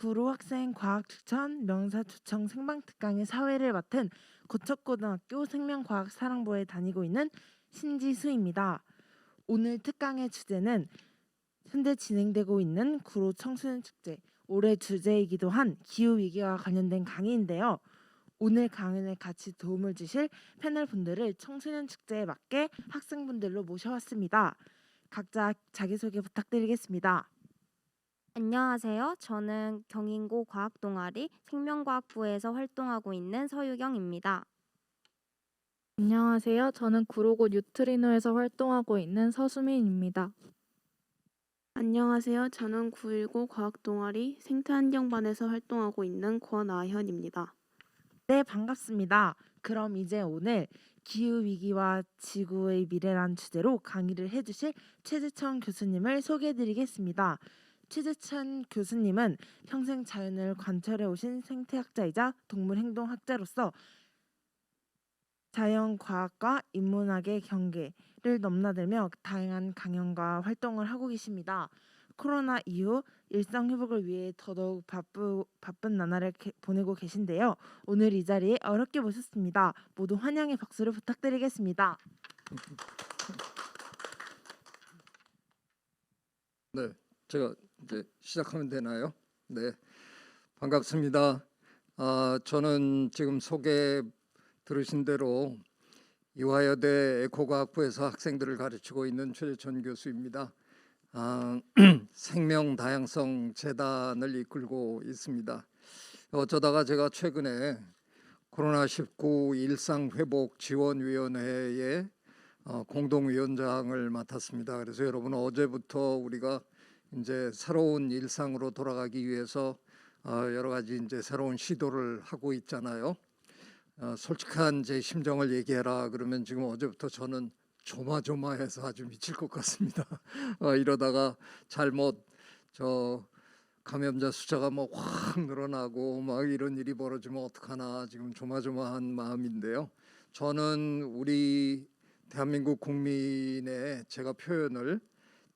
구로학생 과학추천 명사초청 생방특강의 사회를 맡은 고척고등학교 생명과학사랑부에 다니고 있는 신지수입니다. 오늘 특강의 주제는 현재 진행되고 있는 구로 청소년 축제, 올해 주제이기도 한 기후위기와 관련된 강의인데요. 오늘 강연에 같이 도움을 주실 패널 분들을 청소년 축제에 맞게 학생분들로 모셔왔습니다. 각자 자기소개 부탁드리겠습니다. 안녕하세요. 저는 경인고 과학동아리 생명과학부에서 활동하고 있는 서유경입니다. 안녕하세요. 저는 구로고 뉴트리노에서 활동하고 있는 서수민입니다. 안녕하세요. 저는 919 과학동아리 생태환경반에서 활동하고 있는 권아현입니다. 네, 반갑습니다. 그럼 이제 오늘 기후위기와 지구의 미래란 주제로 강의를 해주실 최재천 교수님을 소개해드리겠습니다. 최재천 교수님은 평생 자연을 관찰해 오신 생태학자이자 동물행동학자로서 자연과학과 인문학의 경계를 넘나들며 다양한 강연과 활동을 하고 계십니다. 코로나 이후 일상 회복을 위해 더더욱 바쁜 나날을 보내고 계신데요. 오늘 이 자리에 어렵게 모셨습니다. 모두 환영의 박수를 부탁드리겠습니다. 네, 제가 이제 시작하면 되나요? 네, 반갑습니다. 저는 지금 소개 들으신 대로 이화여대 에코과학부에서 학생들을 가르치고 있는 최재천 교수입니다. 생명다양성 재단을 이끌고 있습니다. 어쩌다가 제가 최근에 코로나19 일상회복지원위원회의 공동위원장을 맡았습니다. 그래서 여러분, 어제부터 우리가 이제 새로운 일상으로 돌아가기 위해서 여러 가지 이제 새로운 시도를 하고 있잖아요. 솔직한 제 심정을 얘기해라 그러면 지금 어제부터 저는 조마조마해서 아주 미칠 것 같습니다. 이러다가 잘못 감염자 숫자가 뭐 확 늘어나고 막 이런 일이 벌어지면 어떡하나 지금 조마조마한 마음인데요. 저는 우리 대한민국 국민의 제가 표현을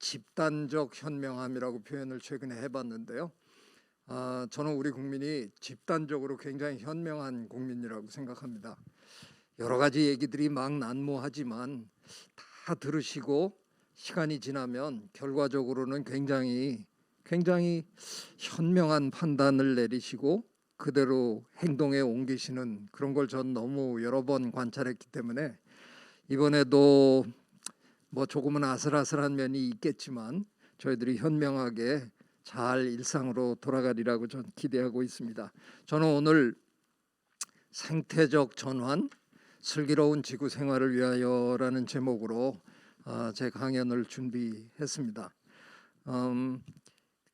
집단적 현명함이라고 표현을 최근에 해봤는데요. 저는 우리 국민이 집단적으로 굉장히 현명한 국민이라고 생각합니다. 여러 가지 얘기들이 막 난무하지만 다 들으시고 시간이 지나면 결과적으로는 굉장히 현명한 판단을 내리시고 그대로 행동에 옮기시는 그런 걸 전 너무 여러 번 관찰했기 때문에 이번에도 뭐 조금은 아슬아슬한 면이 있겠지만 저희들이 현명하게 잘 일상으로 돌아가리라고 전 기대하고 있습니다. 저는 오늘 생태적 전환, 슬기로운 지구 생활을 위하여라는 제목으로 제 강연을 준비했습니다.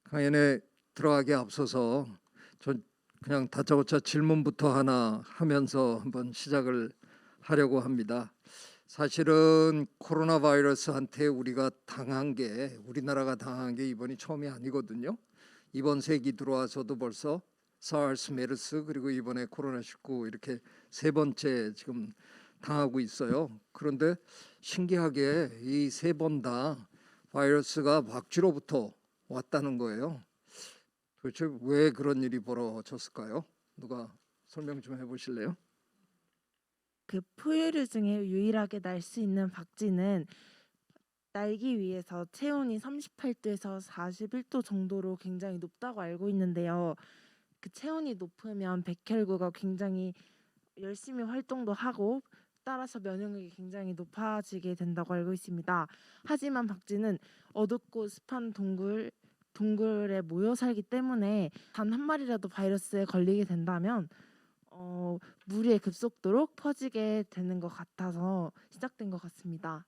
강연에 들어가기 앞서서 전 그냥 다짜고짜 질문부터 하나 하면서 한번 시작을 하려고 합니다. 사실은 코로나 바이러스한테 우리나라가 당한 게 이번이 처음이 아니거든요. 이번 세기 들어와서도 벌써 사르스, 메르스 그리고 이번에 코로나19 이렇게 세 번째 지금 당하고 있어요. 그런데 신기하게 이 세 번 다 바이러스가 박쥐로부터 왔다는 거예요. 도대체 왜 그런 일이 벌어졌을까요? 누가 설명 좀 해보실래요? 그 포유류 중에 유일하게 날 수 있는 박쥐는 날기 위해서 체온이 38도에서 41도 정도로 굉장히 높다고 알고 있는데요. 그 체온이 높으면 백혈구가 굉장히 열심히 활동도 하고 따라서 면역력이 굉장히 높아지게 된다고 알고 있습니다. 하지만 박쥐는 어둡고 습한 동굴에 모여 살기 때문에 단 한 마리라도 바이러스에 걸리게 된다면 무리의 급속도로 퍼지게 되는 것 같아서 시작된 것 같습니다.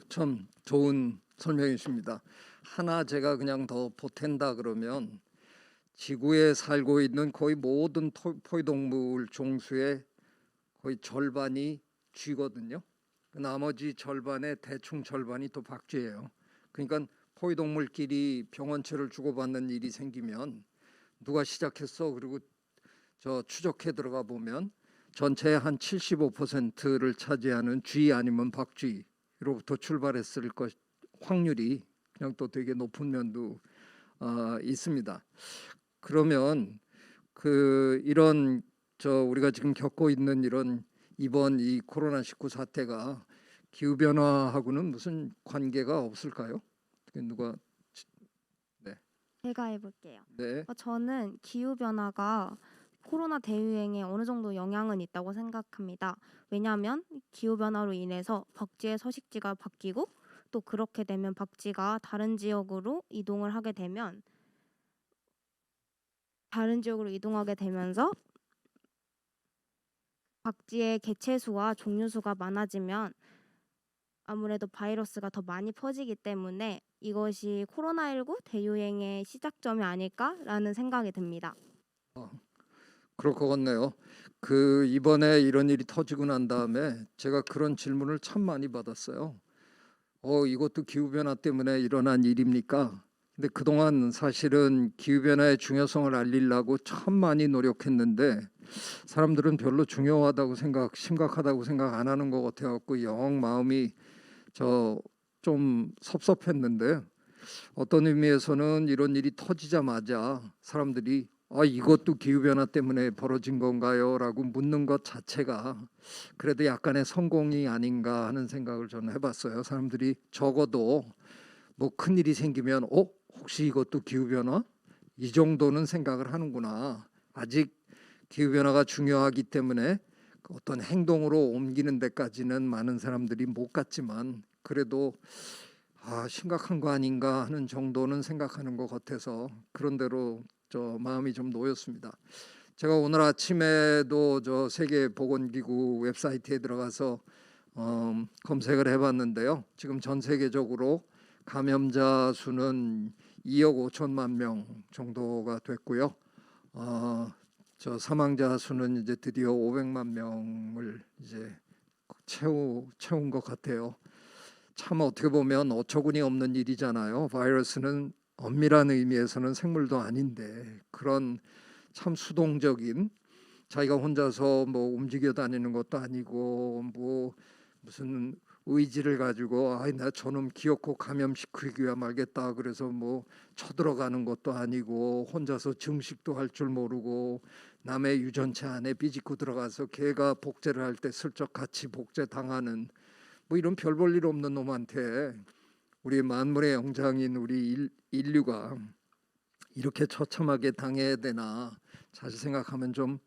참 좋은 설명이십니다. 하나 제가 그냥 더 보탠다 그러면 지구에 살고 있는 거의 모든 포유동물 종수의 거의 절반이 쥐거든요. 나머지 절반의 대충 절반이 또 박쥐예요. 그러니까 포유동물끼리 병원체를 주고받는 일이 생기면 누가 시작했어? 그리고 저 추적해 들어가 보면 전체의 한 75%를 차지하는 쥐 아니면 박쥐로부터 출발했을 것 확률이 그냥 또 되게 높은 면도 있습니다. 그러면 이런 우리가 지금 겪고 있는 이런 이번 이 코로나19 사태가 기후 변화하고는 무슨 관계가 없을까요? 누가 제가 해볼게요. 네. 저는 기후 변화가 코로나 대유행에 어느 정도 영향은 있다고 생각합니다. 왜냐하면 기후 변화로 인해서 박쥐의 서식지가 바뀌고 또 그렇게 되면 박쥐가 다른 지역으로 이동하게 되면서 박쥐의 개체수와 종류수가 많아지면 아무래도 바이러스가 더 많이 퍼지기 때문에 이것이 코로나19 대유행의 시작점이 아닐까라는 생각이 듭니다. 그럴 것 같네요. 이번에 이런 일이 터지고 난 다음에 제가 그런 질문을 참 많이 받았어요. 이것도 기후 변화 때문에 일어난 일입니까? 근데 그동안 사실은 기후 변화의 중요성을 알리려고 참 많이 노력했는데 사람들은 별로 심각하다고 생각 안 하는 것 같아갖고 영 마음이 좀 섭섭했는데 어떤 의미에서는 이런 일이 터지자마자 사람들이 이것도 기후변화 때문에 벌어진 건가요? 라고 묻는 것 자체가 그래도 약간의 성공이 아닌가 하는 생각을 저는 해봤어요. 사람들이 적어도 뭐 큰일이 생기면 혹시 이것도 기후변화? 이 정도는 생각을 하는구나. 아직 기후변화가 중요하기 때문에 어떤 행동으로 옮기는 데까지는 많은 사람들이 못 갔지만 그래도 심각한 거 아닌가 하는 정도는 생각하는 것 같아서 그런 대로 마음이 좀 놓였습니다. 제가 오늘 아침에도 세계보건기구 웹사이트에 들어가서 검색을 해봤는데요. 지금 전 세계적으로 감염자 수는 2억 5천만 명 정도가 됐고요. 사망자 수는 이제 드디어 500만 명을 이제 채운 것 같아요. 참 어떻게 보면 어처구니 없는 일이잖아요. 바이러스는 엄밀한 의미에서는 생물도 아닌데 그런 참 수동적인 자기가 혼자서 뭐 움직여 다니는 것도 아니고 뭐 무슨 의지를 가지고 나 저놈 기어코 감염시키기야 말겠다 그래서 뭐 쳐들어가는 것도 아니고 혼자서 증식도 할 줄 모르고 남의 유전체 안에 비집고 들어가서 걔가 복제를 할 때 슬쩍 같이 복제 당하는 뭐 이런 별 볼 일 없는 놈한테 우리 만물의 영장인 우리 인류가 이렇게 처참하게 당해야 되나 사실 생각하면 좀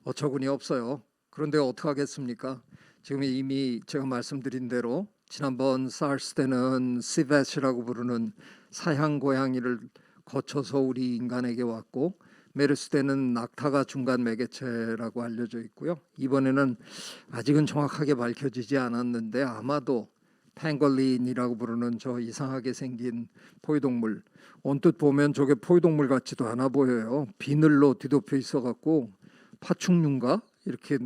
어처구니 없어요. 그런데 어떡하겠습니까? 지금 이미 제가 말씀드린 대로 지난번 사르스 때는 시베스라고 부르는 사향 고양이를 거쳐서 우리 인간에게 왔고 메르스 때는 낙타가 중간 매개체라고 알려져 있고요. 이번에는 아직은 정확하게 밝혀지지 않았는데 아마도 펭걸린이라고 부르는 저 이상하게 생긴 포유동물, 언뜻 보면 저게 포유동물 같지도 않아 보여요. 비늘로 뒤덮여 있어갖고 파충류인가 이렇게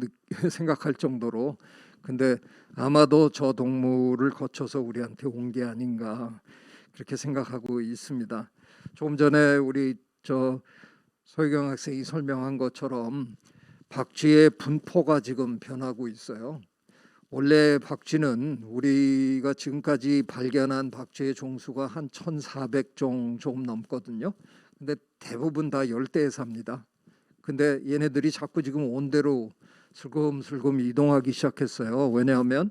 생각할 정도로. 근데 아마도 저 동물을 거쳐서 우리한테 온 게 아닌가 그렇게 생각하고 있습니다. 조금 전에 우리 소희경 학생이 설명한 것처럼 박쥐의 분포가 지금 변하고 있어요. 원래 박쥐는 우리가 지금까지 발견한 박쥐의 종수가 한 1,400종 조금 넘거든요. 근데 대부분 다 열대에 삽니다. 근데 얘네들이 자꾸 지금 온대로 슬금슬금 이동하기 시작했어요. 왜냐하면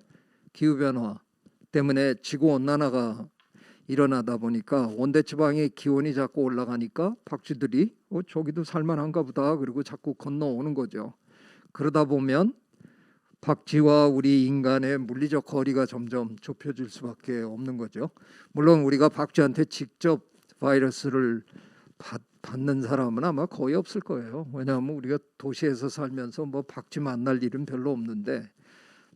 기후변화 때문에 지구온난화가 일어나다 보니까 온대지방의 기온이 자꾸 올라가니까 박쥐들이 저기도 살만한가 보다 그리고 자꾸 건너오는 거죠. 그러다 보면 박쥐와 우리 인간의 물리적 거리가 점점 좁혀질 수밖에 없는 거죠. 물론 우리가 박쥐한테 직접 바이러스를 받는 사람은 아마 거의 없을 거예요. 왜냐하면 우리가 도시에서 살면서 뭐 박쥐 만날 일은 별로 없는데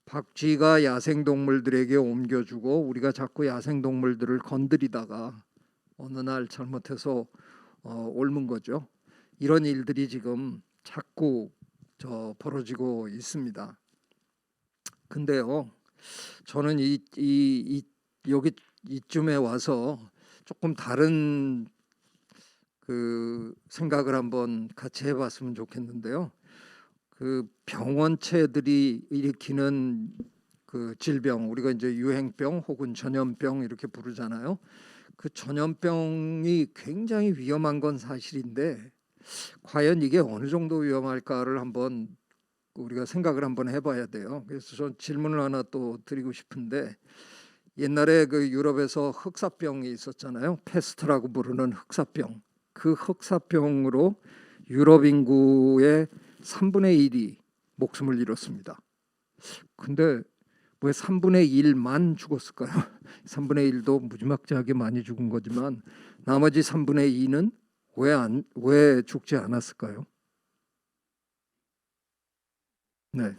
박쥐가 야생동물들에게 옮겨주고 우리가 자꾸 야생동물들을 건드리다가 어느 날 잘못해서 옮은 거죠. 이런 일들이 지금 자꾸 벌어지고 있습니다. 근데요, 저는 여기 이쯤에 와서 조금 다른 생각을 한번 같이 해봤으면 좋겠는데요. 병원체들이 일으키는 질병, 우리가 이제 유행병 혹은 전염병 이렇게 부르잖아요. 그 전염병이 굉장히 위험한 건 사실인데 과연 이게 어느 정도 위험할까를 한번 우리가 생각을 한번 해봐야 돼요. 그래서 전 질문을 하나 또 드리고 싶은데, 옛날에 그 유럽에서 흑사병이 있었잖아요. 페스트라고 부르는 흑사병. 그 흑사병으로 유럽 인구의 3분의 1이 목숨을 잃었습니다. 근데 왜 3분의 1만 죽었을까요? 3분의 1도 무지막지하게 많이 죽은 거지만 나머지 3분의 2는 왜 죽지 않았을까요? 네.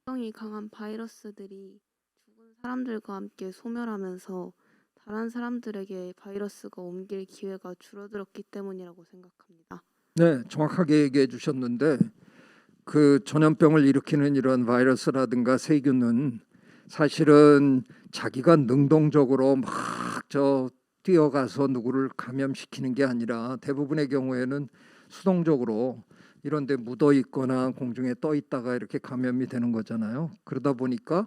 성이 강한 바이러스들이 죽은 사람들과 함께 소멸하면서 다른 사람들에게 바이러스가 옮길 기회가 줄어들었기 때문이라고 생각합니다. 네, 정확하게 얘기해 주셨는데, 그 전염병을 일으키는 이런 바이러스라든가 세균은 사실은 자기가 능동적으로 막 뛰어가서 누구를 감염시키는 게 아니라 대부분의 경우에는 수동적으로 이런 데 묻어 있거나 공중에 떠 있다가 이렇게 감염이 되는 거잖아요. 그러다 보니까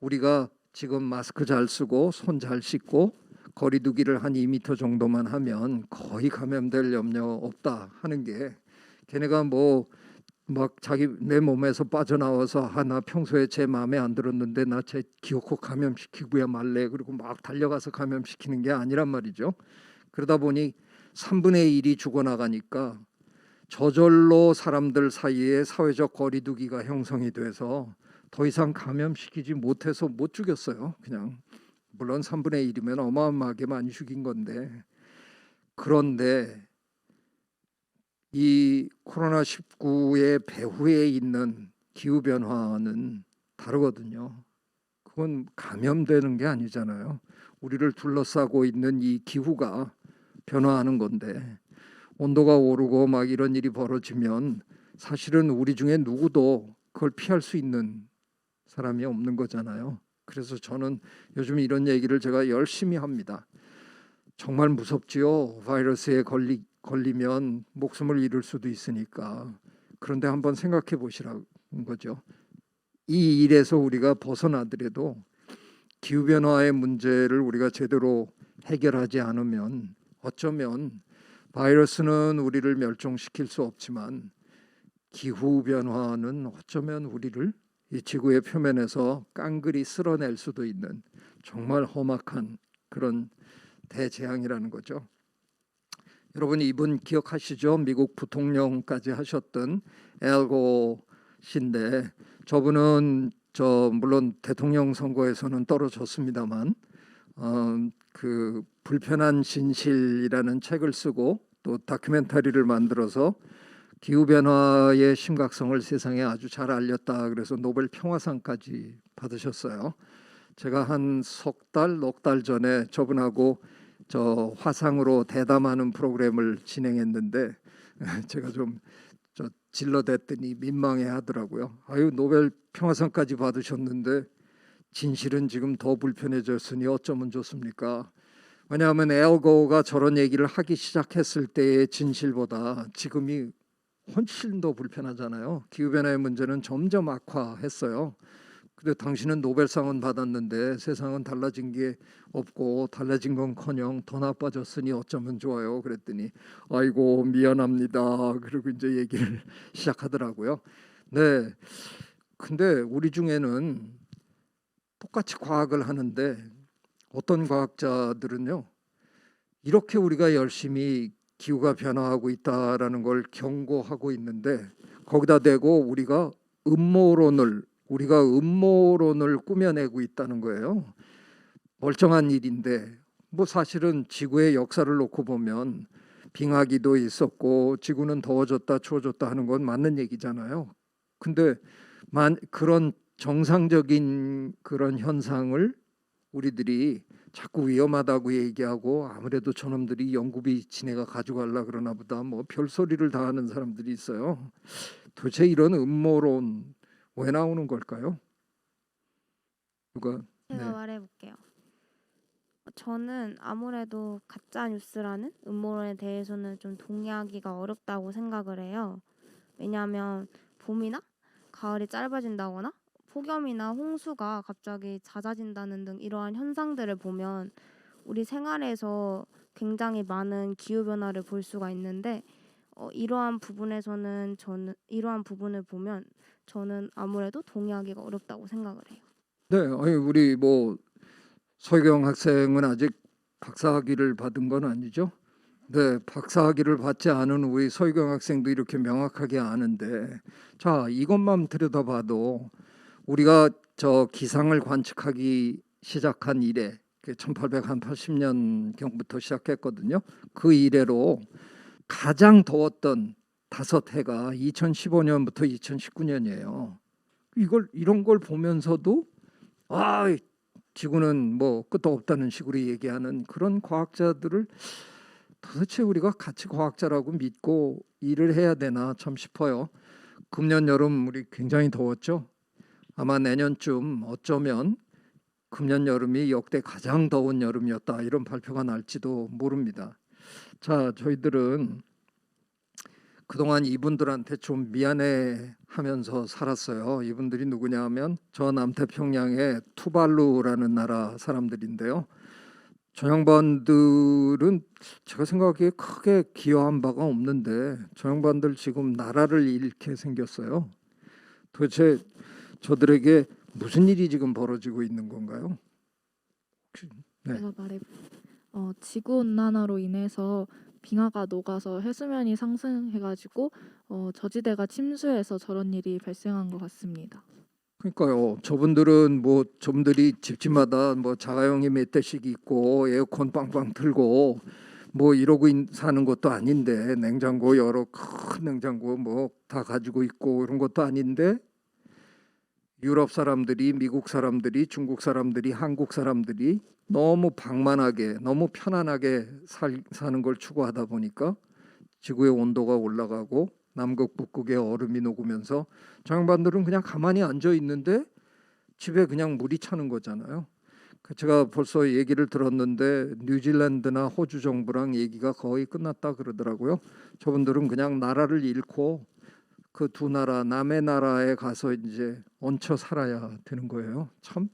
우리가 지금 마스크 잘 쓰고 손 잘 씻고 거리 두기를 한 2m 정도만 하면 거의 감염될 염려 없다 하는 게, 걔네가 뭐 막 자기 내 몸에서 빠져나와서 나 평소에 제 마음에 안 들었는데 나 쟤 기어코 감염시키고야 말래, 그리고 막 달려가서 감염시키는 게 아니란 말이죠. 그러다 보니 3분의 1이 죽어나가니까 저절로 사람들 사이에 사회적 거리두기가 형성이 돼서 더 이상 감염시키지 못해서 못 죽였어요. 그냥 물론 3분의 1이면 어마어마하게 많이 죽인 건데, 그런데 이 코로나19의 배후에 있는 기후변화는 다르거든요. 그건 감염되는 게 아니잖아요. 우리를 둘러싸고 있는 이 기후가 변화하는 건데, 온도가 오르고 막 이런 일이 벌어지면 사실은 우리 중에 누구도 그걸 피할 수 있는 사람이 없는 거잖아요. 그래서 저는 요즘 이런 얘기를 제가 열심히 합니다. 정말 무섭지요. 바이러스에 걸리면 목숨을 잃을 수도 있으니까. 그런데 한번 생각해 보시라는 거죠. 이 일에서 우리가 벗어나더라도 기후변화의 문제를 우리가 제대로 해결하지 않으면 어쩌면 바이러스는 우리를 멸종시킬 수 없지만 기후변화는 어쩌면 우리를 이 지구의 표면에서 깡그리 쓸어낼 수도 있는 정말 험악한 그런 대재앙이라는 거죠. 여러분, 이분 기억하시죠? 미국 부통령까지 하셨던 앨 고어인데, 저분은 물론 대통령 선거에서는 떨어졌습니다만 그 불편한 진실이라는 책을 쓰고 또 다큐멘터리를 만들어서 기후변화의 심각성을 세상에 아주 잘 알렸다. 그래서 노벨 평화상까지 받으셨어요. 제가 한 석 달, 넉 달 전에 저분하고 저 화상으로 대담하는 프로그램을 진행했는데 제가 좀 질러댔더니 민망해 하더라고요. 아유, 노벨 평화상까지 받으셨는데 진실은 지금 더 불편해졌으니 어쩌면 좋습니까? 왜냐하면 앨 고어가 저런 얘기를 하기 시작했을 때의 진실보다 지금이 훨씬 더 불편하잖아요. 기후변화의 문제는 점점 악화했어요. 근데 당신은 노벨상은 받았는데 세상은 달라진 게 없고 달라진 건커녕 더 나빠졌으니 어쩌면 좋아요. 그랬더니 아이고 미안합니다. 그리고 이제 얘기를 시작하더라고요. 네. 근데 우리 중에는 똑같이 과학을 하는데 어떤 과학자들은요, 이렇게 우리가 열심히 기후가 변화하고 있다라는 걸 경고하고 있는데 거기다 대고 우리가 음모론을 꾸며내고 있다는 거예요. 멀쩡한 일인데 뭐 사실은 지구의 역사를 놓고 보면 빙하기도 있었고 지구는 더워졌다 추워졌다 하는 건 맞는 얘기잖아요. 근데 그런 정상적인 그런 현상을 우리들이 자꾸 위험하다고 얘기하고, 아무래도 저놈들이 연구비 지네가 가져가려 그러나 보다 뭐 별소리를 다 하는 사람들이 있어요. 도대체 이런 음모론 왜 나오는 걸까요? 누가? 제가 네. 말해볼게요. 저는 아무래도 가짜 뉴스라는 음모론에 대해서는 좀 동의하기가 어렵다고 생각을 해요. 왜냐하면 봄이나 가을이 짧아진다거나 폭염이나 홍수가 갑자기 잦아진다는 등 이러한 현상들을 보면 우리 생활에서 굉장히 많은 기후변화를 볼 수가 있는데, 이러한 이러한 부분을 보면 저는 아무래도 동의하기가 어렵다고 생각을 해요. 네, 아니 우리 뭐 서희경 학생은 아직 박사학위를 받은 건 아니죠? 네, 박사학위를 받지 않은 우리 서희경 학생도 이렇게 명확하게 아는데, 자, 이것만 들여다봐도 우리가 저 기상을 관측하기 시작한 이래, 1880년 경부터 시작했거든요. 그 이래로 가장 더웠던 5해가 2015년부터 2019년이에요. 이런 걸 보면서도 지구는 뭐 끝도 없다는 식으로 얘기하는 그런 과학자들을 도대체 우리가 같이 과학자라고 믿고 일을 해야 되나 참 싶어요. 금년 여름 우리 굉장히 더웠죠. 아마 내년쯤 어쩌면 금년 여름이 역대 가장 더운 여름이었다 이런 발표가 날지도 모릅니다. 자, 저희들은 그동안 이분들한테 좀 미안해하면서 살았어요. 이분들이 누구냐 하면 저 남태평양의 투발루라는 나라 사람들인데요. 저 양반들은 제가 생각하기에 크게 기여한 바가 없는데 저 양반들 지금 나라를 잃게 생겼어요. 도대체 저들에게 무슨 일이 지금 벌어지고 있는 건가요? 네. 제가 지구 온난화로 인해서 빙하가 녹아서 해수면이 상승해가지고 저지대가 침수해서 저런 일이 발생한 것 같습니다. 그러니까요. 저분들이 집집마다 뭐 자가용이 몇 대씩 있고 에어컨 빵빵 틀고 뭐 이러고 사는 것도 아닌데, 냉장고 여러 큰 냉장고 뭐 다 가지고 있고 이런 것도 아닌데, 유럽 사람들이, 미국 사람들이, 중국 사람들이, 한국 사람들이 너무 방만하게, 너무 편안하게 사는 걸 추구하다 보니까 지구의 온도가 올라가고 남극 북극의 얼음이 녹으면서 저 양반들은 그냥 가만히 앉아 있는데 집에 그냥 물이 차는 거잖아요. 제가 벌써 얘기를 들었는데 뉴질랜드나 호주 정부랑 얘기가 거의 끝났다 그러더라고요. 저분들은 그냥 나라를 잃고 그 두 나라 남의 나라에 가서 이제 얹혀 살아야 되는 거예요. 참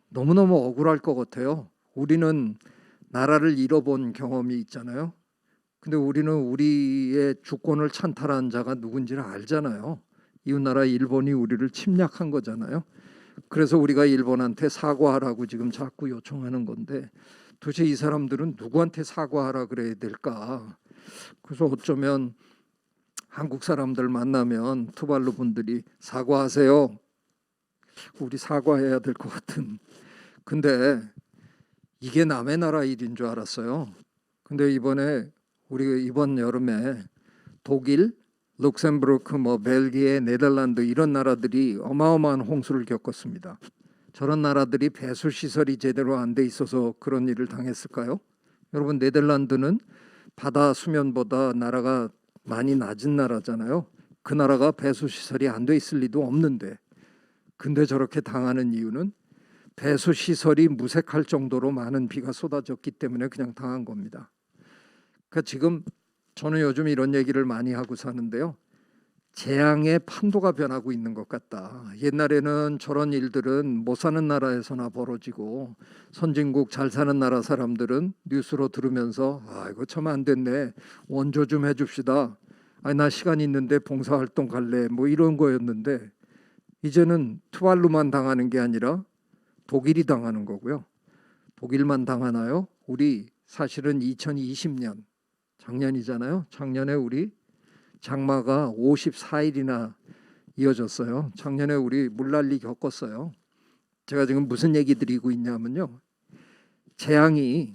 너무너무 억울할 것 같아요. 우리는 나라를 잃어본 경험이 있잖아요. 근데 우리는 우리의 주권을 찬탈한 자가 누군지를 알잖아요. 이웃나라 일본이 우리를 침략한 거잖아요. 그래서 우리가 일본한테 사과하라고 지금 자꾸 요청하는 건데, 도대체 이 사람들은 누구한테 사과하라 그래야 될까? 그래서 어쩌면 한국 사람들 만나면 투발루 분들이 사과하세요. 우리 사과해야 될 것 같은. 근데 이게 남의 나라 일인 줄 알았어요. 근데 이번 여름에 독일, 룩셈부르크, 벨기에, 네덜란드 이런 나라들이 어마어마한 홍수를 겪었습니다. 저런 나라들이 배수 시설이 제대로 안 돼 있어서 그런 일을 당했을까요? 여러분, 네덜란드는 바다 수면보다 나라가 많이 낮은 나라잖아요. 그 나라가 배수 시설이 안 돼 있을 리도 없는데, 근데 저렇게 당하는 이유는 배수 시설이 무색할 정도로 많은 비가 쏟아졌기 때문에 그냥 당한 겁니다. 그러니까 지금 저는 요즘 이런 얘기를 많이 하고 사는데요. 재앙의 판도가 변하고 있는 것 같다. 옛날에는 저런 일들은 못 사는 나라에서나 벌어지고 선진국 잘 사는 나라 사람들은 뉴스로 들으면서 이거 참 안 됐네. 원조 좀 해줍시다. 나 시간 있는데 봉사활동 갈래. 뭐 이런 거였는데 이제는 투발루만 당하는 게 아니라 독일이 당하는 거고요. 독일만 당하나요? 우리 사실은 2020년 작년이잖아요. 작년에 우리 장마가 54일이나 이어졌어요. 작년에 우리 물난리 겪었어요. 제가 지금 무슨 얘기 드리고 있냐면요. 재앙이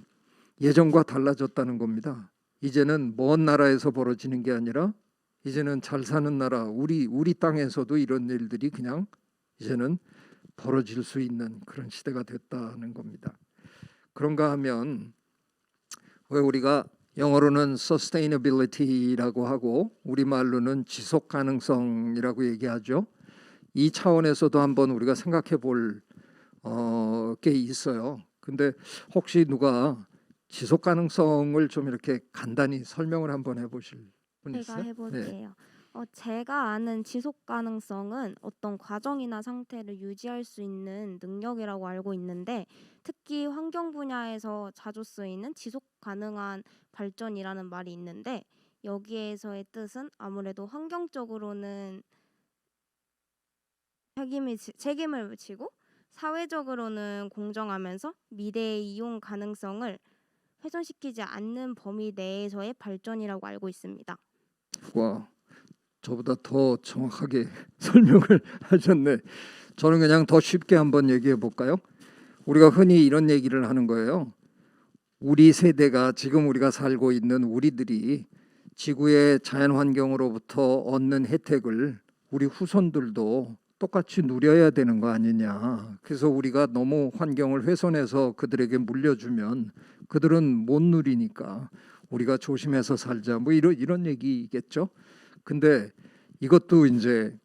예전과 달라졌다는 겁니다. 이제는 먼 나라에서 벌어지는 게 아니라 이제는 잘 사는 나라, 우리 땅에서도 이런 일들이 그냥 이제는 벌어질 수 있는 그런 시대가 됐다는 겁니다. 그런가 하면 왜 우리가 영어로는 sustainability라고 하고 우리말로는 지속 가능성이라고 얘기하죠. 이 차원에서도 한번 우리가 생각해 볼 게 있어요. 근데 혹시 누가 지속 가능성을 좀 이렇게 간단히 설명을 한번 해보실 분 제가 있어요? 네. 해볼게요. 제가 아는 지속 가능성은 어떤 과정이나 상태를 유지할 수 있는 능력이라고 알고 있는데, 특히 환경 분야에서 자주 쓰이는 지속 가능한 발전이라는 말이 있는데, 여기에서의 뜻은 아무래도 환경적으로는 책임을 지고 사회적으로는 공정하면서 미래의 이용 가능성을 훼손시키지 않는 범위 내에서의 발전이라고 알고 있습니다. 와, 저보다 더 정확하게 설명을 하셨네. 저는 그냥 더 쉽게 한번 얘기해 볼까요? 우리가 흔히 이런 얘기를 하는 거예요. 우리 세대가 지금 우리가 살고 있는 우리들이 지구의 자연 환경으로부터 얻는 혜택을 우리 후손들도 똑같이 누려야 되는 거 아니냐. 그래서 우리가 너무 환경을 훼손해서 그들에게 물려주면 그들은 못 누리니까 우리가 조심해서 살자. 뭐 이런 얘기겠죠. 근데 이것도 이제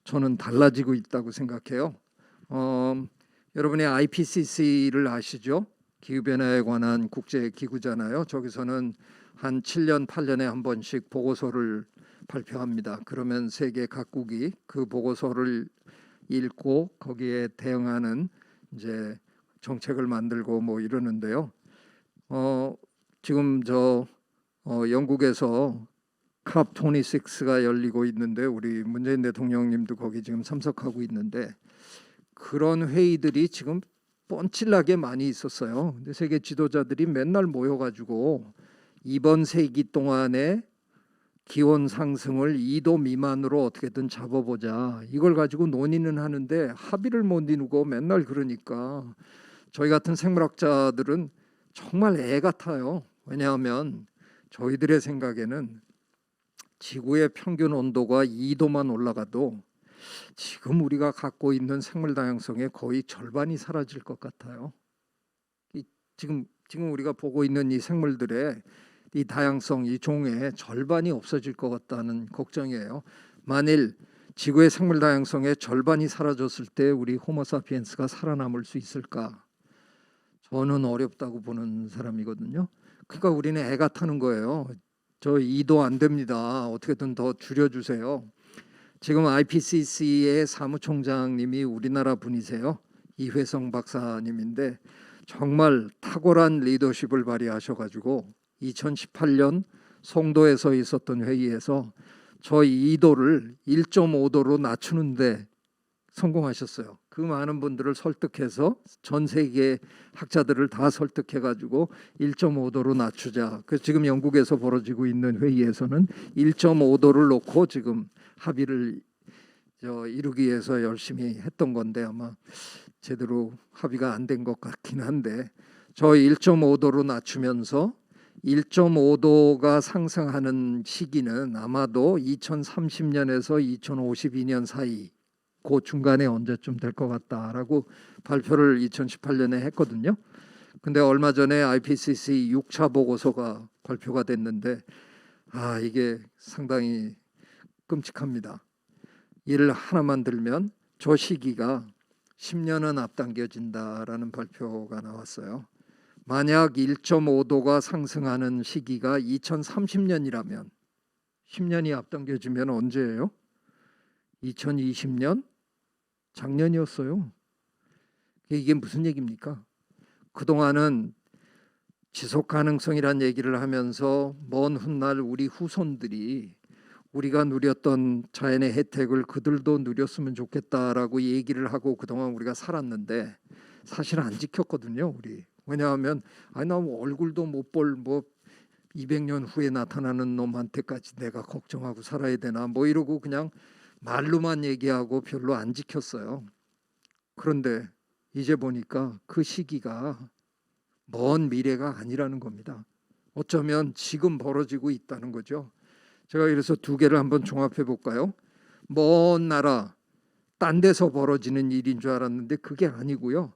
저는 달라지고 있다고 생각해요. 여러분이 IPCC를 아시죠? 기후변화에 관한 국제기구잖아요. 저기서는 한 7년, 8년에 한 번씩 보고서를 발표합니다. 그러면 세계 각국이 그 보고서를 읽고 거기에 대응하는 이제 정책을 만들고 뭐 이러는데요. 지금 영국에서 COP26가 열리고 있는데 우리 문재인 대통령님도 거기 지금 참석하고 있는데 그런 회의들이 지금 뻔칠나게 많이 있었어요. 근데 세계 지도자들이 맨날 모여가지고 이번 세기 동안에 기온 상승을 2도 미만으로 어떻게든 잡아보자. 이걸 가지고 논의는 하는데 합의를 못 이루고 맨날 그러니까 저희 같은 생물학자들은 정말 애 같아요. 왜냐하면 저희들의 생각에는 지구의 평균 온도가 2도만 올라가도 지금 우리가 갖고 있는 생물 다양성의 거의 절반이 사라질 것 같아요. 지금 우리가 보고 있는 이 생물들의 이 다양성, 이 종의 절반이 없어질 것 같다는 걱정이에요. 만일 지구의 생물 다양성의 절반이 사라졌을 때 우리 호모사피엔스가 살아남을 수 있을까? 저는 어렵다고 보는 사람이거든요. 그러니까 우리는 애가 타는 거예요. 저 2도 안 됩니다. 어떻게든 더 줄여주세요. 지금 IPCC의 사무총장님이 우리나라 분이세요. 이회성 박사님인데 정말 탁월한 리더십을 발휘하셔가지고 2018년 송도에서 있었던 회의에서 저 2도를 1.5도로 낮추는데 성공하셨어요. 그 많은 분들을 설득해서 전 세계 학자들을 다 설득해가지고 1.5도로 낮추자. 그래서 지금 영국에서 벌어지고 있는 회의에서는 1.5도를 놓고 지금 합의를 이루기 위해서 열심히 했던 건데 아마 제대로 합의가 안 된 것 같긴 한데 저 1.5도로 낮추면서 1.5도가 상승하는 시기는 아마도 2030년에서 2052년 사이 그 중간에 언제쯤 될 것 같다라고 발표를 2018년에 했거든요. 근데 얼마 전에 IPCC 6차 보고서가 발표가 됐는데 이게 상당히 끔찍합니다. 예를 하나만 들면 저 시기가 10년은 앞당겨진다라는 발표가 나왔어요. 만약 1.5도가 상승하는 시기가 2030년이라면 10년이 앞당겨지면 언제예요? 2020년? 작년이었어요. 이게 무슨 얘기입니까? 그동안은 지속 가능성이란 얘기를 하면서 먼 훗날 우리 후손들이 우리가 누렸던 자연의 혜택을 그들도 누렸으면 좋겠다라고 얘기를 하고 그동안 우리가 살았는데 사실 안 지켰거든요. 우리. 왜냐하면 나 얼굴도 못 볼 200년 후에 나타나는 놈한테까지 내가 걱정하고 살아야 되나 이러고 그냥 말로만 얘기하고 별로 안 지켰어요. 그런데 이제 보니까 그 시기가 먼 미래가 아니라는 겁니다. 어쩌면 지금 벌어지고 있다는 거죠. 제가 그래서 두 개를 한번 종합해 볼까요? 먼 나라, 딴 데서 벌어지는 일인 줄 알았는데 그게 아니고요.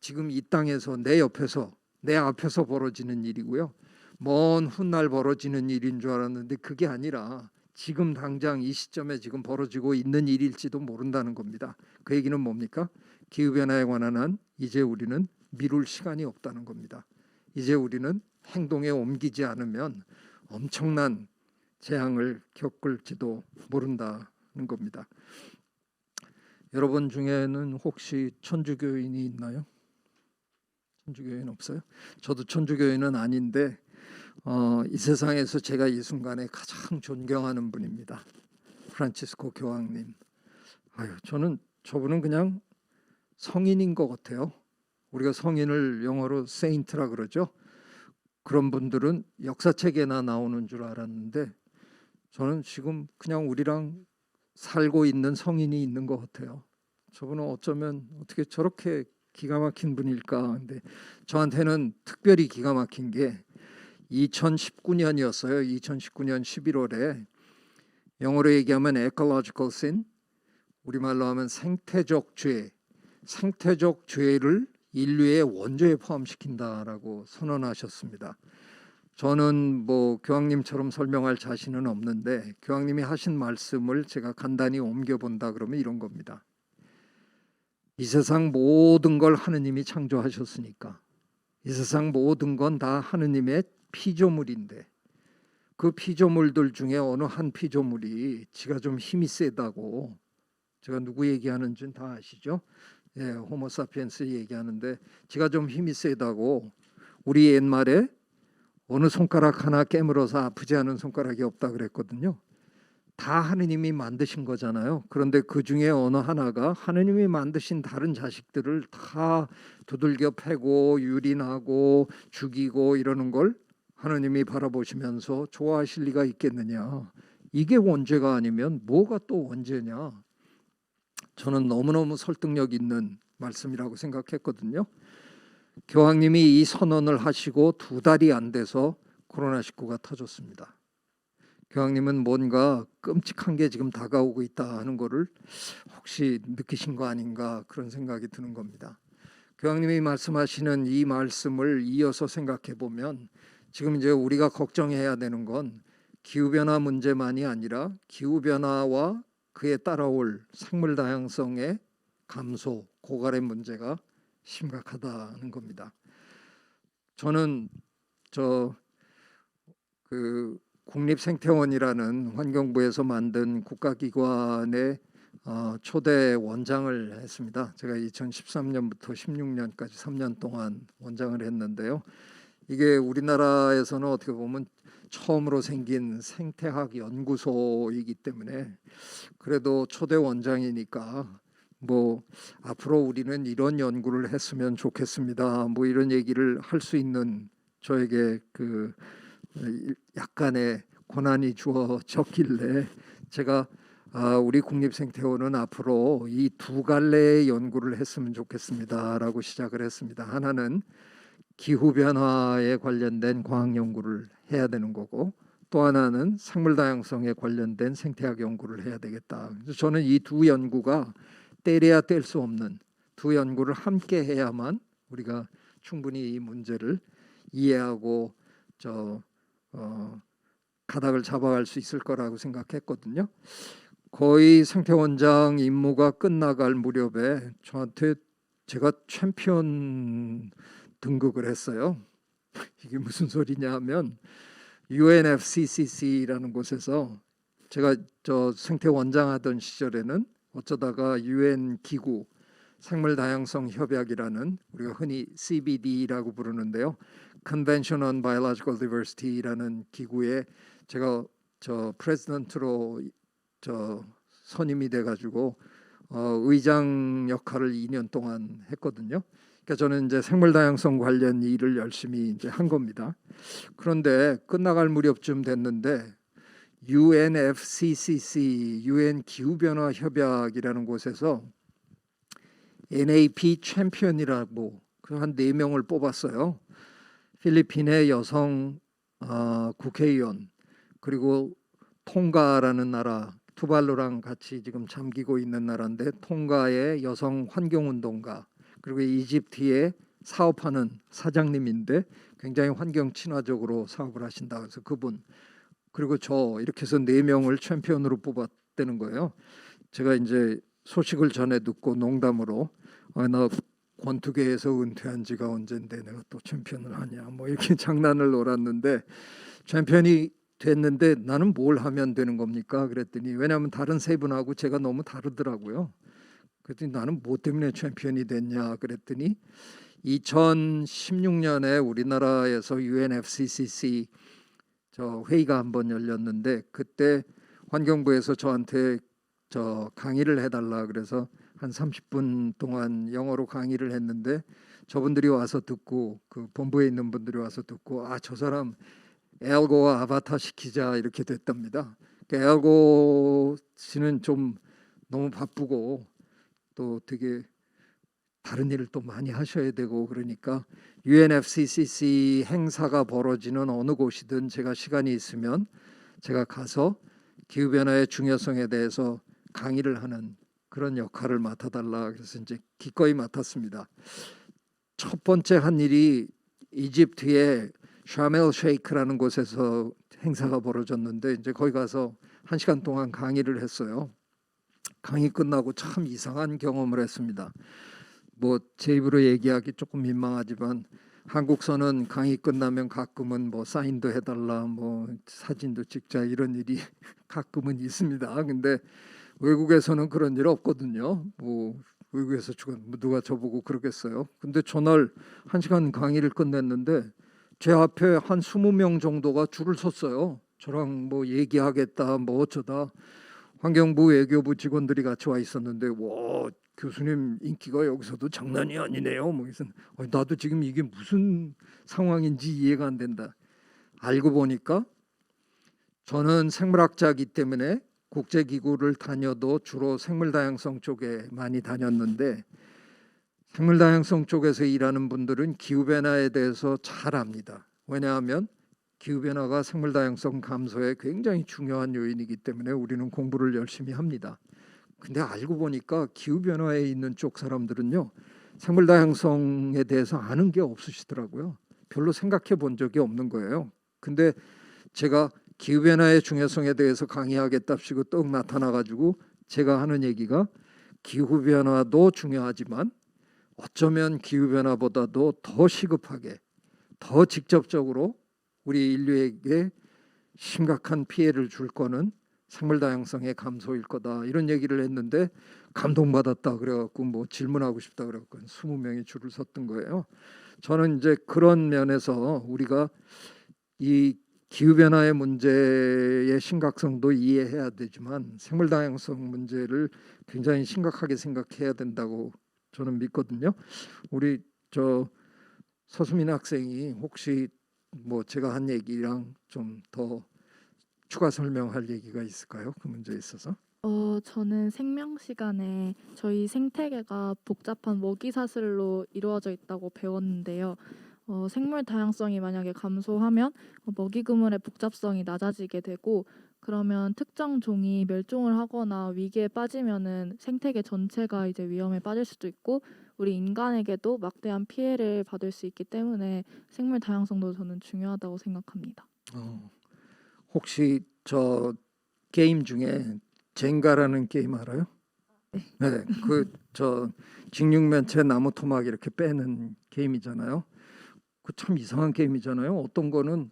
지금 이 땅에서 내 옆에서 내 앞에서 벌어지는 일이고요. 먼 훗날 벌어지는 일인 줄 알았는데 그게 아니라 지금 당장 이 시점에 지금 벌어지고 있는 일일지도 모른다는 겁니다. 그 얘기는 뭡니까? 기후변화에 관한 한 이제 우리는 미룰 시간이 없다는 겁니다. 이제 우리는 행동에 옮기지 않으면 엄청난 재앙을 겪을지도 모른다는 겁니다. 여러분 중에는 혹시 천주교인이 있나요? 천주교인 없어요? 저도 천주교인은 아닌데 이 세상에서 제가 이 순간에 가장 존경하는 분입니다. 프란치스코 교황님. 저는 저분은 그냥 성인인 것 같아요. 우리가 성인을 영어로 세인트라 그러죠. 그런 분들은 역사책에나 나오는 줄 알았는데 저는 지금 그냥 우리랑 살고 있는 성인이 있는 것 같아요. 저분은 어쩌면 어떻게 저렇게 기가 막힌 분일까. 근데 저한테는 특별히 기가 막힌 게 2019년이었어요. 2019년 11월에 영어로 얘기하면 ecological sin, 우리말로 하면 생태적 죄, 생태적 죄를 인류의 원죄에 포함시킨다라고 선언하셨습니다. 저는 뭐 교황님처럼 설명할 자신은 없는데 교황님이 하신 말씀을 제가 간단히 옮겨본다 그러면 이런 겁니다. 이 세상 모든 걸 하느님이 창조하셨으니까 이 세상 모든 건 다 하느님의 피조물인데 그 피조물들 중에 어느 한 피조물이 지가 좀 힘이 세다고, 제가 누구 얘기하는지는 다 아시죠? 예, 호모사피엔스 얘기하는데 지가 좀 힘이 세다고 우리 옛말에 어느 손가락 하나 깨물어서 아프지 않은 손가락이 없다 그랬거든요. 다 하느님이 만드신 거잖아요. 그런데 그 중에 어느 하나가 하느님이 만드신 다른 자식들을 다 두들겨 패고 유린하고 죽이고 이러는 걸 하느님이 바라보시면서 좋아하실 리가 있겠느냐. 이게 원죄가 아니면 뭐가 또 원죄냐. 저는 너무너무 설득력 있는 말씀이라고 생각했거든요. 교황님이 이 선언을 하시고 2달이 안 돼서 코로나19가 터졌습니다. 교황님은 뭔가 끔찍한 게 지금 다가오고 있다 하는 거를 혹시 느끼신 거 아닌가 그런 생각이 드는 겁니다. 교황님이 말씀하시는 이 말씀을 이어서 생각해 보면 지금 이제 우리가 걱정해야 되는 건 기후변화 문제만이 아니라 기후변화와 그에 따라올 생물 다양성의 감소, 고갈의 문제가 심각하다는 겁니다. 저는 국립생태원이라는 환경부에서 만든 국가기관의 초대 원장을 했습니다. 제가 2013년부터 16년까지 3년 동안 원장을 했는데요. 이게 우리나라에서는 어떻게 보면 처음으로 생긴 생태학 연구소이기 때문에 그래도 초대 원장이니까 뭐 앞으로 우리는 이런 연구를 했으면 좋겠습니다. 뭐 이런 얘기를 할 수 있는 저에게 그 약간의 권한이 주어졌길래 제가 우리 국립생태원은 앞으로 이 2갈래의 연구를 했으면 좋겠습니다라고 시작을 했습니다. 하나는 기후변화에 관련된 과학 연구를 해야 되는 거고 또 하나는 생물 다양성에 관련된 생태학 연구를 해야 되겠다. 그래서 저는 이 2 연구가 떼려야 뗄 수 없는 2 연구를 함께 해야만 우리가 충분히 이 문제를 이해하고 가닥을 잡아갈 수 있을 거라고 생각했거든요. 거의 생태원장 임무가 끝나갈 무렵에 저한테 제가 챔피언 등극을 했어요. 이게 무슨 소리냐 하면 UNFCCC라는 곳에서 제가 생태원장 하던 시절에는 어쩌다가 UN 기구 생물 다양성 협약이라는 우리가 흔히 CBD라고 부르는데요. Convention on Biological Diversity라는 기구에 제가 프레지던트로 선임이 돼가지고 의장 역할을 2년 동안 했거든요. 그러니까 저는 이제 생물 다양성 관련 일을 열심히 이제 한 겁니다. 그런데 끝나갈 무렵쯤 됐는데 UNFCCC UN 기후변화 협약이라는 곳에서 NAP 챔피언이라고 한 4명을 뽑았어요. 필리핀의 여성 국회의원 그리고 통가라는 나라, 투발루랑 같이 지금 잠기고 있는 나라인데 통가의 여성 환경운동가 그리고 이집트의 사업하는 사장님인데 굉장히 환경 친화적으로 사업을 하신다. 그래서 그분 그리고 저 이렇게 해서 4명을 챔피언으로 뽑았다는 거예요. 제가 이제 소식을 전해 듣고 농담으로 나 권투계에서 은퇴한 지가 언젠데 내가 또 챔피언을 하냐 뭐 이렇게 장난을 놀았는데 챔피언이 됐는데 나는 뭘 하면 되는 겁니까? 그랬더니 왜냐하면 다른 3분하고 제가 너무 다르더라고요. 그랬더니 나는 뭐 때문에 챔피언이 됐냐 그랬더니 2016년에 우리나라에서 UNFCCC 저 회의가 한번 열렸는데 그때 환경부에서 저한테 저 강의를 해달라 그래서 한 30분 동안 영어로 강의를 했는데 저분들이 와서 듣고 그 본부에 있는 분들이 와서 듣고 아, 저 사람 엘고와 아바타 시키자 이렇게 됐답니다. 그러니까 엘고 씨는 좀 너무 바쁘고 또 되게 다른 일을 또 많이 하셔야 되고 그러니까 UNFCCC 행사가 벌어지는 어느 곳이든 제가 시간이 있으면 제가 가서 기후변화의 중요성에 대해서 강의를 하는 그런 역할을 맡아달라 그래서 이제 기꺼이 맡았습니다. 첫 번째 한 일이 이집트의 샤멜 쉐이크라는 곳에서 행사가 벌어졌는데 이제 거기 가서 1시간 동안 강의를 했어요. 강의 끝나고 참 이상한 경험을 했습니다. 뭐 제 입으로 얘기하기 조금 민망하지만 한국서는 강의 끝나면 가끔은 뭐 사인도 해달라, 뭐 사진도 찍자 이런 일이 가끔은 있습니다. 근데 외국에서는 그런 일 없거든요. 뭐 외국에서 누가 저보고 그러겠어요. 근데 전날 1시간 강의를 끝냈는데 제 앞에 한 20명 정도가 줄을 섰어요. 저랑 뭐 얘기하겠다, 뭐 어쩌다. 환경부 외교부 직원들이 같이 와 있었는데 와 교수님 인기가 여기서도 장난이 아니네요. 뭐 그래서 나도 지금 이게 무슨 상황인지 이해가 안 된다. 알고 보니까 저는 생물학자이기 때문에 국제기구를 다녀도 주로 생물다양성 쪽에 많이 다녔는데 생물다양성 쪽에서 일하는 분들은 기후변화에 대해서 잘 압니다. 왜냐하면 기후변화가 생물다양성 감소에 굉장히 중요한 요인이기 때문에 우리는 공부를 열심히 합니다. 근데 알고 보니까 기후변화에 있는 쪽 사람들은요 생물다양성에 대해서 아는 게 없으시더라고요. 별로 생각해 본 적이 없는 거예요. 근데 제가 기후변화의 중요성에 대해서 강의하겠답시고 떡 나타나가지고 제가 하는 얘기가 기후변화도 중요하지만 어쩌면 기후변화보다도 더 시급하게 더 직접적으로 우리 인류에게 심각한 피해를 줄 거는 생물다양성의 감소일 거다 이런 얘기를 했는데 감동받았다 그래갖고 뭐 질문하고 싶다 그래갖고 20명이 줄을 섰던 거예요. 저는 이제 그런 면에서 우리가 이 기후변화의 문제의 심각성도 이해해야 되지만 생물다양성 문제를 굉장히 심각하게 생각해야 된다고 저는 믿거든요. 우리 저 서수민 학생이 혹시 뭐 제가 한 얘기랑 좀 더 추가 설명할 얘기가 있을까요? 그 문제에 있어서. 저는 생명 시간에 저희 생태계가 복잡한 먹이 사슬로 이루어져 있다고 배웠는데요. 생물 다양성이 만약에 감소하면 먹이 그물의 복잡성이 낮아지게 되고 그러면 특정 종이 멸종을 하거나 위기에 빠지면은 생태계 전체가 이제 위험에 빠질 수도 있고 우리 인간에게도 막대한 피해를 받을 수 있기 때문에 생물 다양성도 저는 중요하다고 생각합니다. 혹시 저 게임 중에 젠가라는 게임 알아요? 네, 그 저 직육면체 나무 토막 이렇게 빼는 게임이잖아요. 그 참 이상한 게임이잖아요. 어떤 거는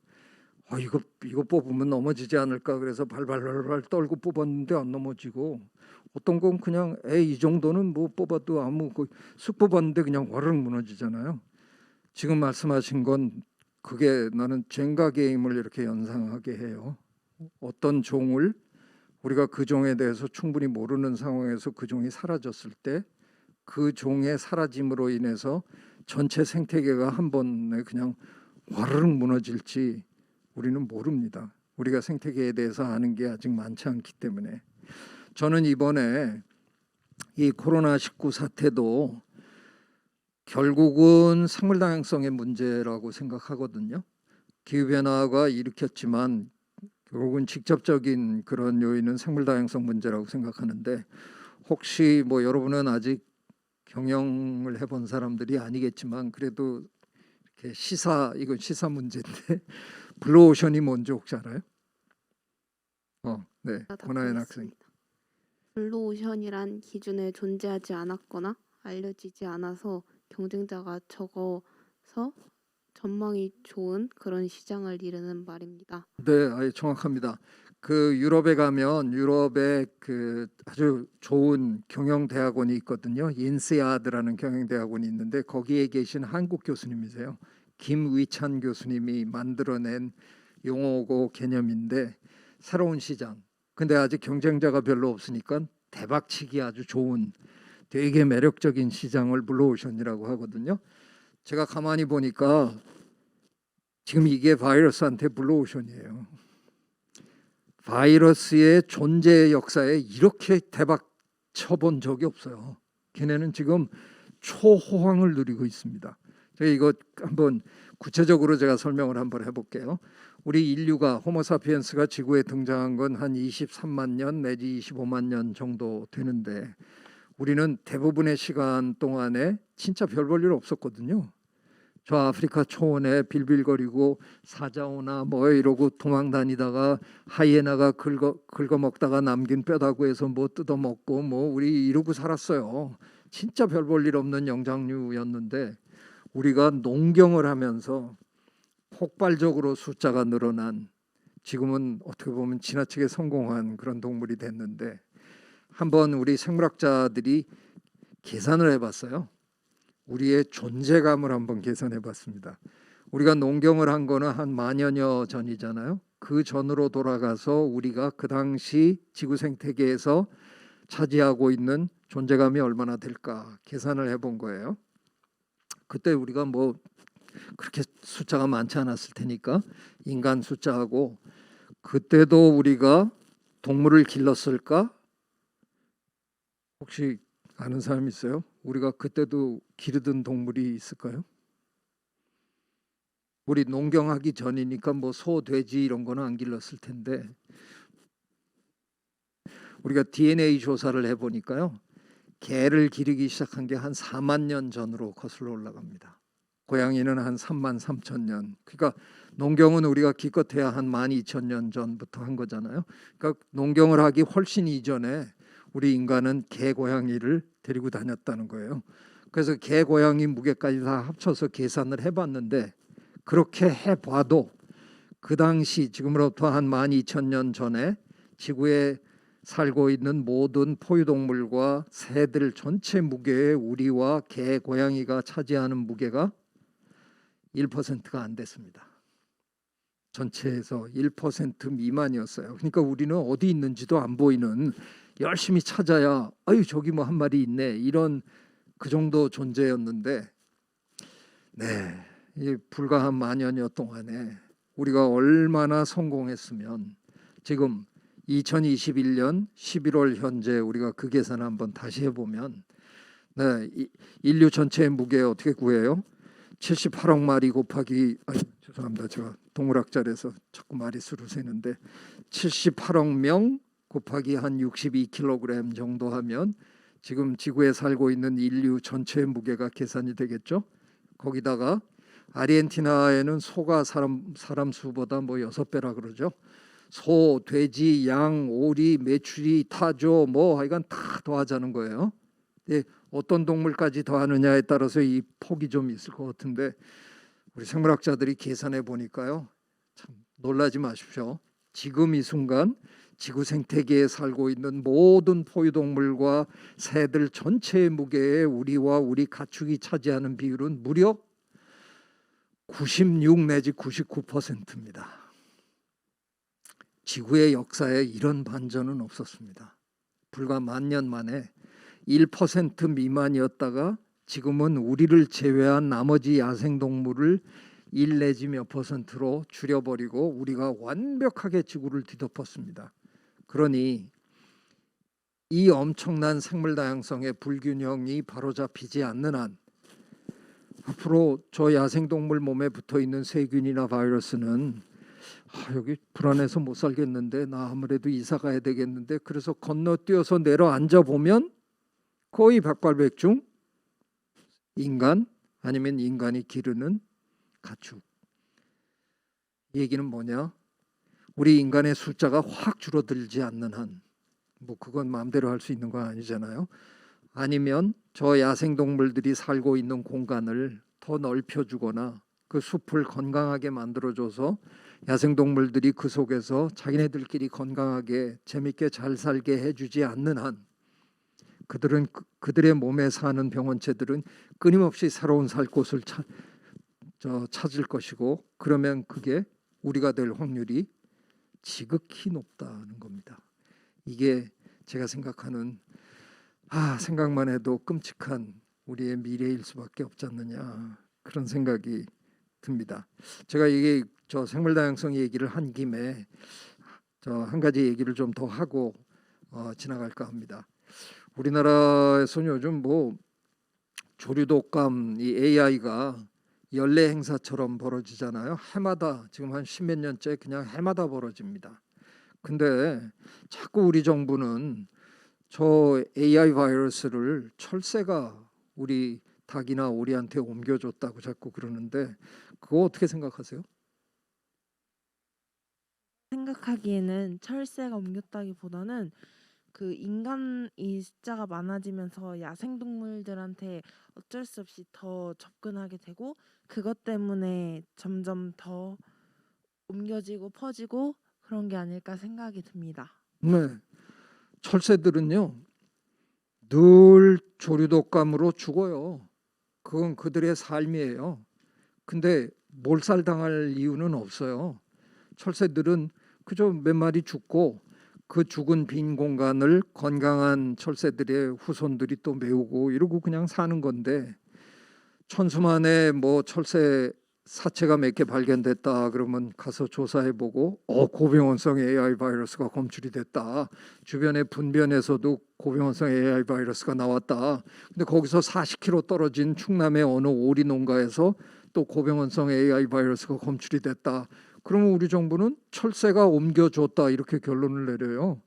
이거 뽑으면 넘어지지 않을까 그래서 발발발발 떨고 뽑았는데 안 넘어지고 어떤 건 그냥 이 정도는 뭐 뽑아도 쑥 뽑았는데 그냥 와르르 무너지잖아요. 지금 말씀하신 건 그게 나는 젠가 게임을 이렇게 연상하게 해요. 어떤 종을 우리가 그 종에 대해서 충분히 모르는 상황에서 그 종이 사라졌을 때 그 종의 사라짐으로 인해서 전체 생태계가 한 번에 그냥 와르르 무너질지 우리는 모릅니다. 우리가 생태계에 대해서 아는 게 아직 많지 않기 때문에 저는 이번에 이 코로나19 사태도 결국은 생물다양성의 문제라고 생각하거든요. 기후변화가 일으켰지만 결국은 직접적인 그런 요인은 생물다양성 문제라고 생각하는데 혹시 뭐 여러분은 아직 경영을 해본 사람들이 아니겠지만 그래도 이렇게 이건 시사 문제인데 블루오션이 뭔지 혹시 알아요? 네, 권하연 학생. 블루오션이란 기준에 존재하지 않았거나 알려지지 않아서 경쟁자가 적어서 전망이 좋은 그런 시장을 이르는 말입니다. 네, 정확합니다. 그 유럽에 가면 유럽에 그 아주 좋은 경영대학원이 있거든요. 인세아드라는 경영대학원이 있는데 거기에 계신 한국 교수님이세요. 김위찬 교수님이 만들어낸 용어고 개념인데 새로운 시장. 근데 아직 경쟁자가 별로 없으니까 대박치기 아주 좋은 되게 매력적인 시장을 블루오션이라고 하거든요. 제가 가만히 보니까 지금 이게 바이러스한테 블루오션이에요. 바이러스의 존재 역사에 이렇게 대박 쳐본 적이 없어요. 걔네는 지금 초호황을 누리고 있습니다. 제가 이거 한번 구체적으로 제가 설명을 한번 해볼게요. 우리 인류가 호모사피엔스가 지구에 등장한 건 한 23만 년 내지 25만 년 정도 되는데 우리는 대부분의 시간 동안에 진짜 별 볼 일 없었거든요. 저 아프리카 초원에 빌빌거리고 사자오나 뭐 이러고 도망 다니다가 하이에나가 긁어 먹다가 남긴 뼈다구 해서 뭐 뜯어 먹고 뭐 우리 이러고 살았어요. 진짜 별 볼 일 없는 영장류였는데 우리가 농경을 하면서 폭발적으로 숫자가 늘어난 지금은 어떻게 보면 지나치게 성공한 그런 동물이 됐는데 한번 우리 생물학자들이 계산을 해봤어요. 우리의 존재감을 한번 계산해 봤습니다. 우리가 농경을 한 거는 한 만여년 전이잖아요. 그 전으로 돌아가서 우리가 그 당시 지구 생태계에서 차지하고 있는 존재감이 얼마나 될까 계산을 해본 거예요. 그때 우리가 뭐 그렇게 숫자가 많지 않았을 테니까 인간 숫자하고 그때도 우리가 동물을 길렀을까? 혹시 아는 사람 있어요? 우리가 그때도 기르던 동물이 있을까요? 우리 농경하기 전이니까 뭐 소, 돼지 이런 거는 안 길렀을 텐데 우리가 DNA 조사를 해보니까요. 개를 기르기 시작한 게 한 4만 년 전으로 거슬러 올라갑니다. 고양이는 한 3만 3천 년. 그러니까 농경은 우리가 기껏해야 한 12,000년 전부터 한 거잖아요. 그러니까 농경을 하기 훨씬 이전에 우리 인간은 개, 고양이를 데리고 다녔다는 거예요. 그래서 개, 고양이 무게까지 다 합쳐서 계산을 해봤는데 그렇게 해봐도 그 당시 지금으로부터 한 12,000년 전에 지구에 살고 있는 모든 포유동물과 새들 전체 무게의 우리와 개, 고양이가 차지하는 무게가 1%가 안 됐습니다. 전체에서 1% 미만이었어요. 그러니까 우리는 어디 있는지도 안 보이는 열심히 찾아야 아유 저기 뭐 한 마리 있네 이런 그 정도 존재였는데 네, 이 불과 한 만여년 동안에 우리가 얼마나 성공했으면 지금 2021년 11월 현재 우리가 그 계산 한번 다시 해보면 네, 인류 전체의 무게 어떻게 구해요? 78억 마리 곱하기 죄송합니다. 제가 동물학자라서 자꾸 말이 수로 세는데 78억 명 곱하기 한 62kg 정도 하면 지금 지구에 살고 있는 인류 전체의 무게가 계산이 되겠죠. 거기다가 아르헨티나에는 소가 사람 수보다 뭐 6배라 그러죠. 소, 돼지, 양, 오리, 메추리, 타조 뭐 하여간 다 더하자는 거예요. 네, 어떤 동물까지 더하느냐에 따라서 이 폭이 좀 있을 것 같은데 우리 생물학자들이 계산해 보니까요. 참 놀라지 마십시오. 지금 이 순간 지구 생태계에 살고 있는 모든 포유동물과 새들 전체의 무게에 우리와 우리 가축이 차지하는 비율은 무려 96 내지 99%입니다. 지구의 역사에 이런 반전은 없었습니다. 불과 만년 만에 1% 미만이었다가 지금은 우리를 제외한 나머지 야생동물을 1 내지 몇 %로 줄여버리고 우리가 완벽하게 지구를 뒤덮었습니다. 그러니 이 엄청난 생물 다양성의 불균형이 바로잡히지 않는 한 앞으로 저 야생동물 몸에 붙어있는 세균이나 바이러스는 여기 불안해서 못 살겠는데 나 아무래도 이사 가야 되겠는데 그래서 건너뛰어서 내려앉아 보면 거의 백발백중 인간 아니면 인간이 기르는 가축. 이 얘기는 뭐냐? 우리 인간의 숫자가 확 줄어들지 않는 한 뭐 그건 마음대로 할 수 있는 건 아니잖아요. 아니면 저 야생동물들이 살고 있는 공간을 더 넓혀주거나 그 숲을 건강하게 만들어줘서 야생동물들이 그 속에서 자기네들끼리 건강하게 재밌게 잘 살게 해주지 않는 한 그들의 몸에 사는 병원체들은 끊임없이 새로운 살 곳을 찾을 것이고, 그러면 그게 우리가 될 확률이 지극히 높다는 겁니다. 이게 제가 생각하는 생각만 해도 끔찍한 우리의 미래일 수밖에 없지 않느냐, 그런 생각이 듭니다. 제가 이게 생물 다양성 얘기를 한 김에 한 가지 얘기를 좀 더 하고 지나갈까 합니다. 우리나라에서 요즘 조류독감 이 AI가 연례 행사처럼 벌어지잖아요. 해마다 지금 한 10몇 년째 그냥 해마다 벌어집니다. 근데 자꾸 우리 정부는 저 AI 바이러스를 철새가 우리 닭이나 오리한테 옮겨줬다고 자꾸 그러는데, 그거 어떻게 생각하세요? 생각하기에는 철새가 옮겼다기보다는 그 인간이 숫자가 많아지면서 야생동물들한테 어쩔 수 없이 더 접근하게 되고, 그것 때문에 점점 더 옮겨지고 퍼지고 그런 게 아닐까 생각이 듭니다. 네, 철새들은요 늘 조류독감으로 죽어요. 그건 그들의 삶이에요. 근데 몰살당할 이유는 없어요. 철새들은 그저 몇 마리 죽고 그 죽은 빈 공간을 건강한 철새들의 후손들이 또 메우고 이러고 그냥 사는 건데, 천수만에 철새 사체가 몇 개 발견됐다 그러면 가서 조사해보고 고병원성 AI 바이러스가 검출이 됐다, 주변의 분변에서도 고병원성 AI 바이러스가 나왔다, 근데 거기서 40km 떨어진 충남의 어느 오리 농가에서 또 고병원성 AI 바이러스가 검출이 됐다, 그러면 우리 정부는 철새가 옮겨줬다 이렇게 결론을 내려요.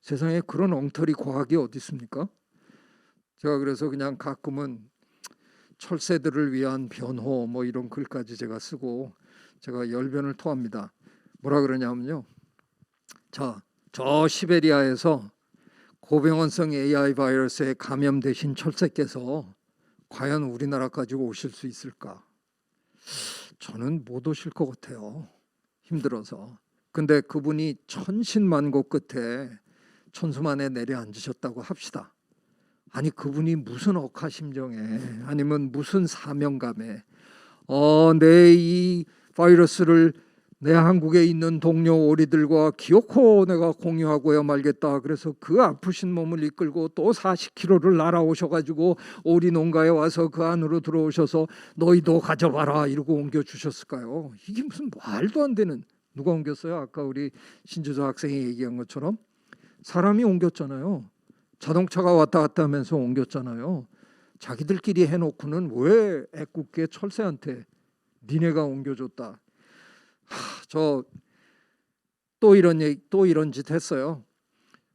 세상에 그런 엉터리 과학이 어디 있습니까? 제가 그래서 그냥 가끔은 철새들을 위한 변호 이런 글까지 제가 쓰고 제가 열변을 토합니다. 뭐라 그러냐면요, 저 시베리아에서 고병원성 AI 바이러스에 감염되신 철새께서 과연 우리나라까지 오실 수 있을까? 저는 못 오실 것 같아요. 힘들어서. 근데 그분이 천신만고 끝에 천수만에 내려앉으셨다고 합시다. 아니 그분이 무슨 억하심정에 아니면 무슨 사명감에 내 이 바이러스를 내 한국에 있는 동료 오리들과 기어코 내가 공유하고야 말겠다, 그래서 그 아프신 몸을 이끌고 또 40km를 날아오셔가지고 오리 농가에 와서 그 안으로 들어오셔서 너희도 가져봐라 이러고 옮겨주셨을까요? 이게 무슨 말도 안 되는, 누가 옮겼어요? 아까 우리 신주서 학생이 얘기한 것처럼 사람이 옮겼잖아요. 자동차가 왔다 갔다 하면서 옮겼잖아요. 자기들끼리 해놓고는 왜 애꿎게 철새한테 니네가 옮겨줬다. 저 또 이런 짓 했어요.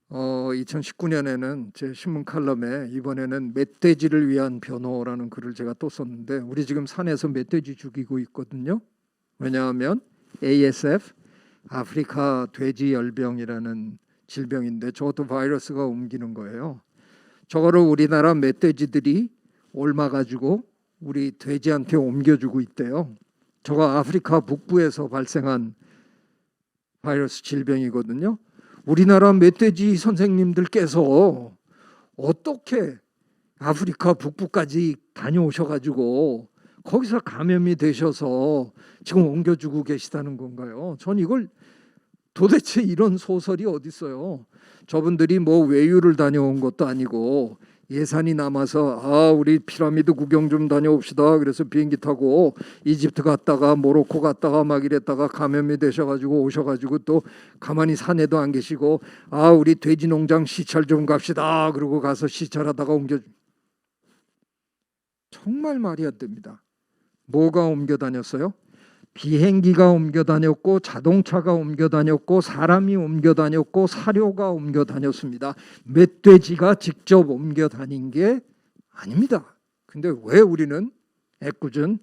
2019년에는 제 신문 칼럼에 이번에는 멧돼지를 위한 변호라는 글을 제가 또 썼는데, 우리 지금 산에서 멧돼지 죽이고 있거든요. 왜냐하면 ASF 아프리카 돼지 열병이라는 질병인데 저것도 바이러스가 옮기는 거예요. 저거를 우리나라 멧돼지들이 옮아가지고 우리 돼지한테 옮겨주고 있대요. 저거 아프리카 북부에서 발생한 바이러스 질병이거든요. 우리나라 멧돼지 선생님들께서 어떻게 아프리카 북부까지 다녀오셔가지고 거기서 감염이 되셔서 지금 옮겨주고 계시다는 건가요? 전 이걸 도대체 이런 소설이 어디 있어요? 저분들이 외유를 다녀온 것도 아니고 예산이 남아서 우리 피라미드 구경 좀 다녀옵시다, 그래서 비행기 타고 이집트 갔다가 모로코 갔다가 막 이랬다가 감염이 되셔가지고 오셔가지고 또 가만히 산에도 안 계시고 우리 돼지 농장 시찰 좀 갑시다 그러고 가서 시찰하다가 정말 말이 안 됩니다. 뭐가 옮겨 다녔어요? 비행기가 옮겨 다녔고 자동차가 옮겨 다녔고 사람이 옮겨 다녔고 사료가 옮겨 다녔습니다. 멧돼지가 직접 옮겨 다닌 게 아닙니다. 근데 왜 우리는 애꿎은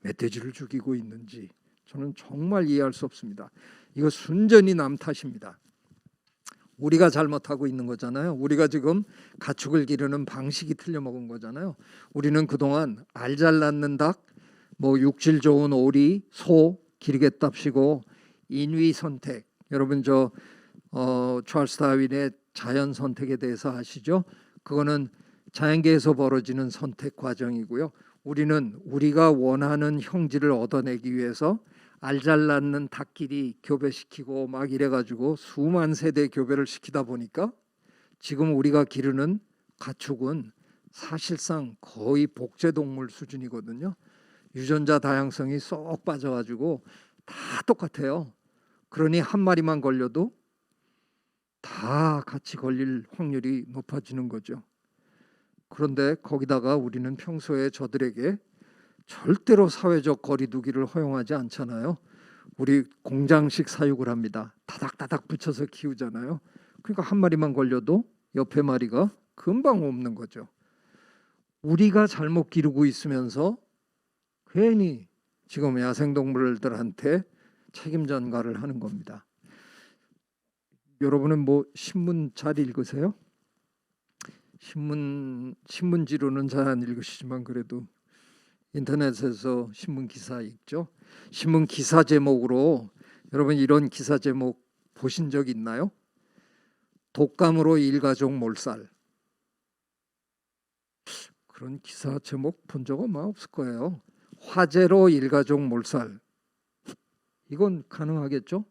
멧돼지를 죽이고 있는지 저는 정말 이해할 수 없습니다. 이거 순전히 남 탓입니다. 우리가 잘못하고 있는 거잖아요. 우리가 지금 가축을 기르는 방식이 틀려먹은 거잖아요. 우리는 그동안 알 잘 낳는 닭, 육질 좋은 오리, 소 기르겠답시고 인위 선택. 여러분 찰스 다윈의 자연 선택에 대해서 아시죠? 그거는 자연계에서 벌어지는 선택 과정이고요. 우리는 우리가 원하는 형질을 얻어내기 위해서 알잘났는 닭끼리 교배시키고 막 이래가지고 수만 세대 교배를 시키다 보니까 지금 우리가 기르는 가축은 사실상 거의 복제동물 수준이거든요. 유전자 다양성이 쏙 빠져가지고 다 똑같아요. 그러니 한 마리만 걸려도 다 같이 걸릴 확률이 높아지는 거죠. 그런데 거기다가 우리는 평소에 저들에게 절대로 사회적 거리두기를 허용하지 않잖아요. 우리 공장식 사육을 합니다. 다닥다닥 붙여서 키우잖아요. 그러니까 한 마리만 걸려도 옆에 마리가 금방 옮는 거죠. 우리가 잘못 기르고 있으면서 괜히 지금 야생동물들한테 책임 전가를 하는 겁니다. 여러분은 뭐 신문 잘 읽으세요? 신문지로는 잘 안 읽으시지만 그래도 인터넷에서 신문 기사 읽죠. 신문 기사 제목으로 여러분 이런 기사 제목 보신 적 있나요? 독감으로 일가족 몰살. 그런 기사 제목 본 적 아마 없을 거예요. 화재로 일가족 몰살. 이건 가능하겠죠?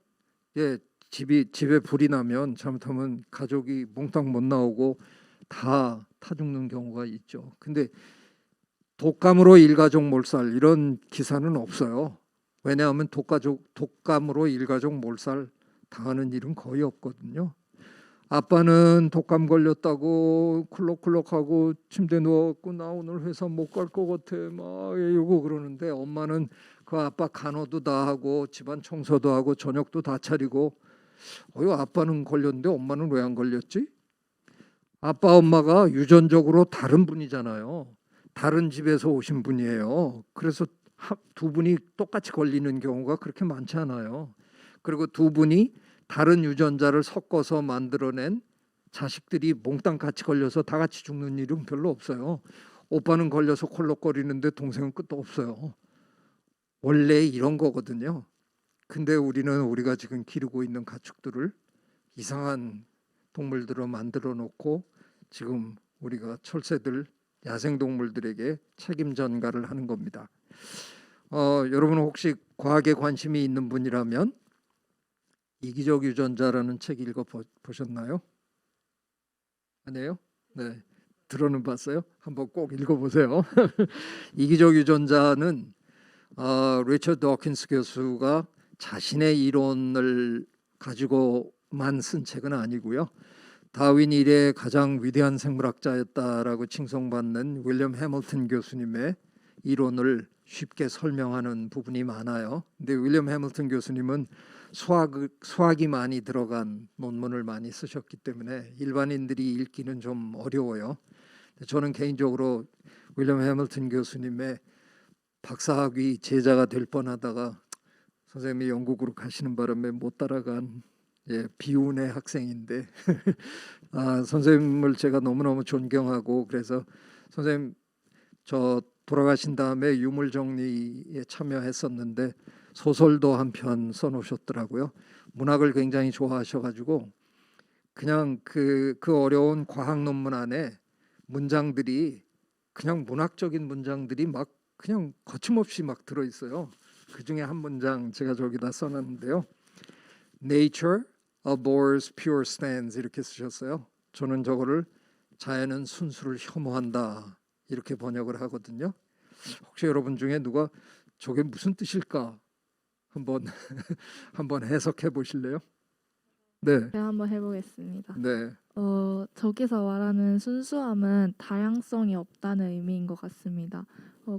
예, 집에 불이 나면 잘못하면 가족이 몽땅 못 나오고 다 타 죽는 경우가 있죠. 근데 독감으로 일가족 몰살 이런 기사는 없어요. 왜냐하면 독감으로 일가족 몰살 당하는 일은 거의 없거든요. 아빠는 독감 걸렸다고 쿨럭쿨럭하고 침대에 누워갖고 나 오늘 회사 못 갈 것 같아 막 이러고 그러는데 엄마는 그 아빠 간호도 다 하고 집안 청소도 하고 저녁도 다 차리고 아빠는 걸렸는데 엄마는 왜 안 걸렸지? 아빠 엄마가 유전적으로 다른 분이잖아요. 다른 집에서 오신 분이에요. 그래서 두 분이 똑같이 걸리는 경우가 그렇게 많지 않아요. 그리고 두 분이 다른 유전자를 섞어서 만들어낸 자식들이 몽땅 같이 걸려서 다 같이 죽는 일은 별로 없어요. 오빠는 걸려서 콜록거리는데 동생은 끝도 없어요. 원래 이런 거거든요. 근데 우리는 우리가 지금 기르고 있는 가축들을 이상한 동물들로 만들어 놓고 지금 우리가 철새들 야생동물들에게 책임 전가를 하는 겁니다. 여러분 혹시 과학에 관심이 있는 분이라면 이기적 유전자라는 책 읽어보셨나요? 아니에요? 네, 들어는 봤어요? 한번 꼭 읽어보세요. 이기적 유전자는 리처드 도킨스 교수가 자신의 이론을 가지고만 쓴 책은 아니고요. 다윈 이래 가장 위대한 생물학자였다라고 칭송받는 윌리엄 해밀턴 교수님의 이론을 쉽게 설명하는 부분이 많아요. 근데 윌리엄 해밀턴 교수님은 수학이 많이 들어간 논문을 많이 쓰셨기 때문에 일반인들이 읽기는 좀 어려워요. 저는 개인적으로 윌리엄 해밀턴 교수님의 박사학위 제자가 될 뻔하다가 선생님이 영국으로 가시는 바람에 못 따라간 비운의 학생인데 선생님을 제가 너무너무 존경하고 그래서 선생님 저 돌아가신 다음에 유물 정리에 참여했었는데 소설도 한 편 써놓으셨더라고요. 문학을 굉장히 좋아하셔가지고 그냥 그 어려운 과학 논문 안에 문장들이 그냥 문학적인 문장들이 막 그냥 거침없이 막 들어있어요. 그 중에 한 문장 제가 저기다 써놨는데요. Nature abhors pure stands 이렇게 쓰셨어요. 저는 저거를 자연은 순수를 혐오한다 이렇게 번역을 하거든요. 혹시 여러분 중에 누가 저게 무슨 뜻일까 한번 해석해 보실래요? 네. 제가 한번 해보겠습니다. 네. 저기서 말하는 순수함은 다양성이 없다는 의미인 것 같습니다.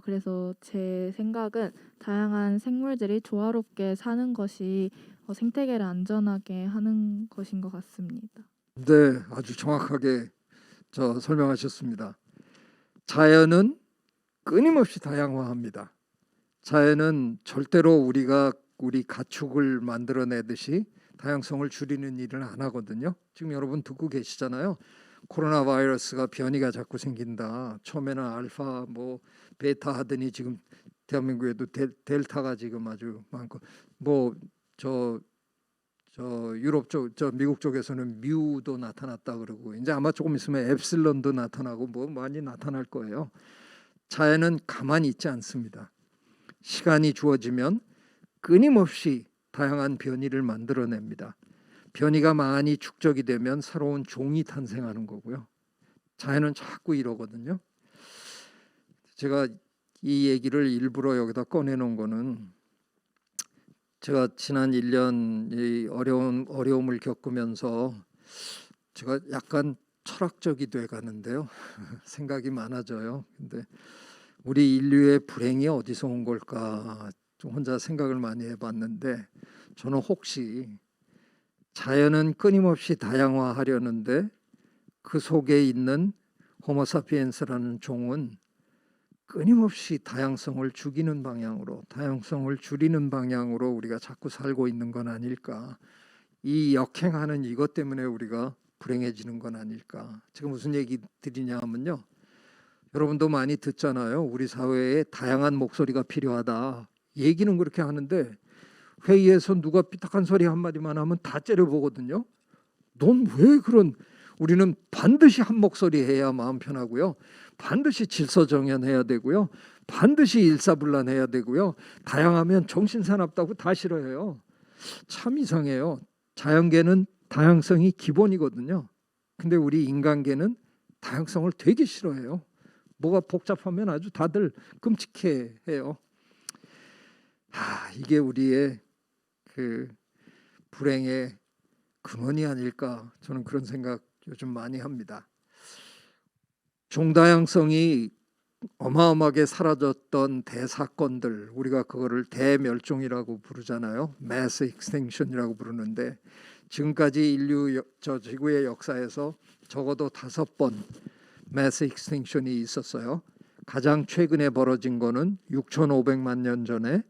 그래서 제 생각은 다양한 생물들이 조화롭게 사는 것이 생태계를 안전하게 하는 것인 것 같습니다. 네, 아주 정확하게 설명하셨습니다. 자연은 끊임없이 다양화합니다. 자연은 절대로 우리 가축을 만들어내듯이 다양성을 줄이는 일을 안 하거든요. 지금 여러분 듣고 계시잖아요. 코로나 바이러스가 변이가 자꾸 생긴다. 처음에는 알파 베타 하더니 지금 대한민국에도 델타가 지금 아주 많고 유럽 쪽, 미국 쪽에서는 뮤도 나타났다 그러고 이제 아마 조금 있으면 엡실론도 나타나고 뭐 많이 나타날 거예요. 자연은 가만히 있지 않습니다. 시간이 주어지면 끊임없이 다양한 변이를 만들어냅니다. 변이가 많이 축적이 되면 새로운 종이 탄생하는 거고요. 자연은 자꾸 이러거든요. 제가 이 얘기를 일부러 여기다 꺼내놓은 거는 제가 지난 1년 이 어려움을 겪으면서 제가 약간 철학적이 돼 가는데요. 생각이 많아져요. 근데 우리 인류의 불행이 어디서 온 걸까 좀 혼자 생각을 많이 해봤는데 저는 혹시 자연은 끊임없이 다양화하려는데 그 속에 있는 호모사피엔스라는 종은 끊임없이 다양성을 죽이는 방향으로, 다양성을 줄이는 방향으로 우리가 자꾸 살고 있는 건 아닐까. 이 역행하는 이것 때문에 우리가 불행해지는 건 아닐까. 지금 무슨 얘기 드리냐 하면요. 여러분도 많이 듣잖아요. 우리 사회에 다양한 목소리가 필요하다. 얘기는 그렇게 하는데 회의에서 누가 삐딱한 소리 한마디만 하면 다 째려보거든요. 넌 왜 그런, 우리는 반드시 한 목소리 해야 마음 편하고요. 반드시 질서정연해야 되고요. 반드시 일사불란해야 되고요. 다양하면 정신사납다고 다 싫어해요. 참 이상해요. 자연계는 다양성이 기본이거든요. 근데 우리 인간계는 다양성을 되게 싫어해요. 뭐가 복잡하면 아주 다들 끔찍해해요. 이게 우리의 그 불행의 근원이 아닐까, 저는 그런 생각 요즘 많이 합니다. 종다양성이 어마어마하게 사라졌던 대사건들, 우리가 그거를 대멸종이라고 부르잖아요. mass extinction이라고 부르는데 지금까지 인류 지구의 역사에서 적어도 5번 mass extinction이 있었어요. 가장 최근에 벌어진 거는 6,500만 년 전에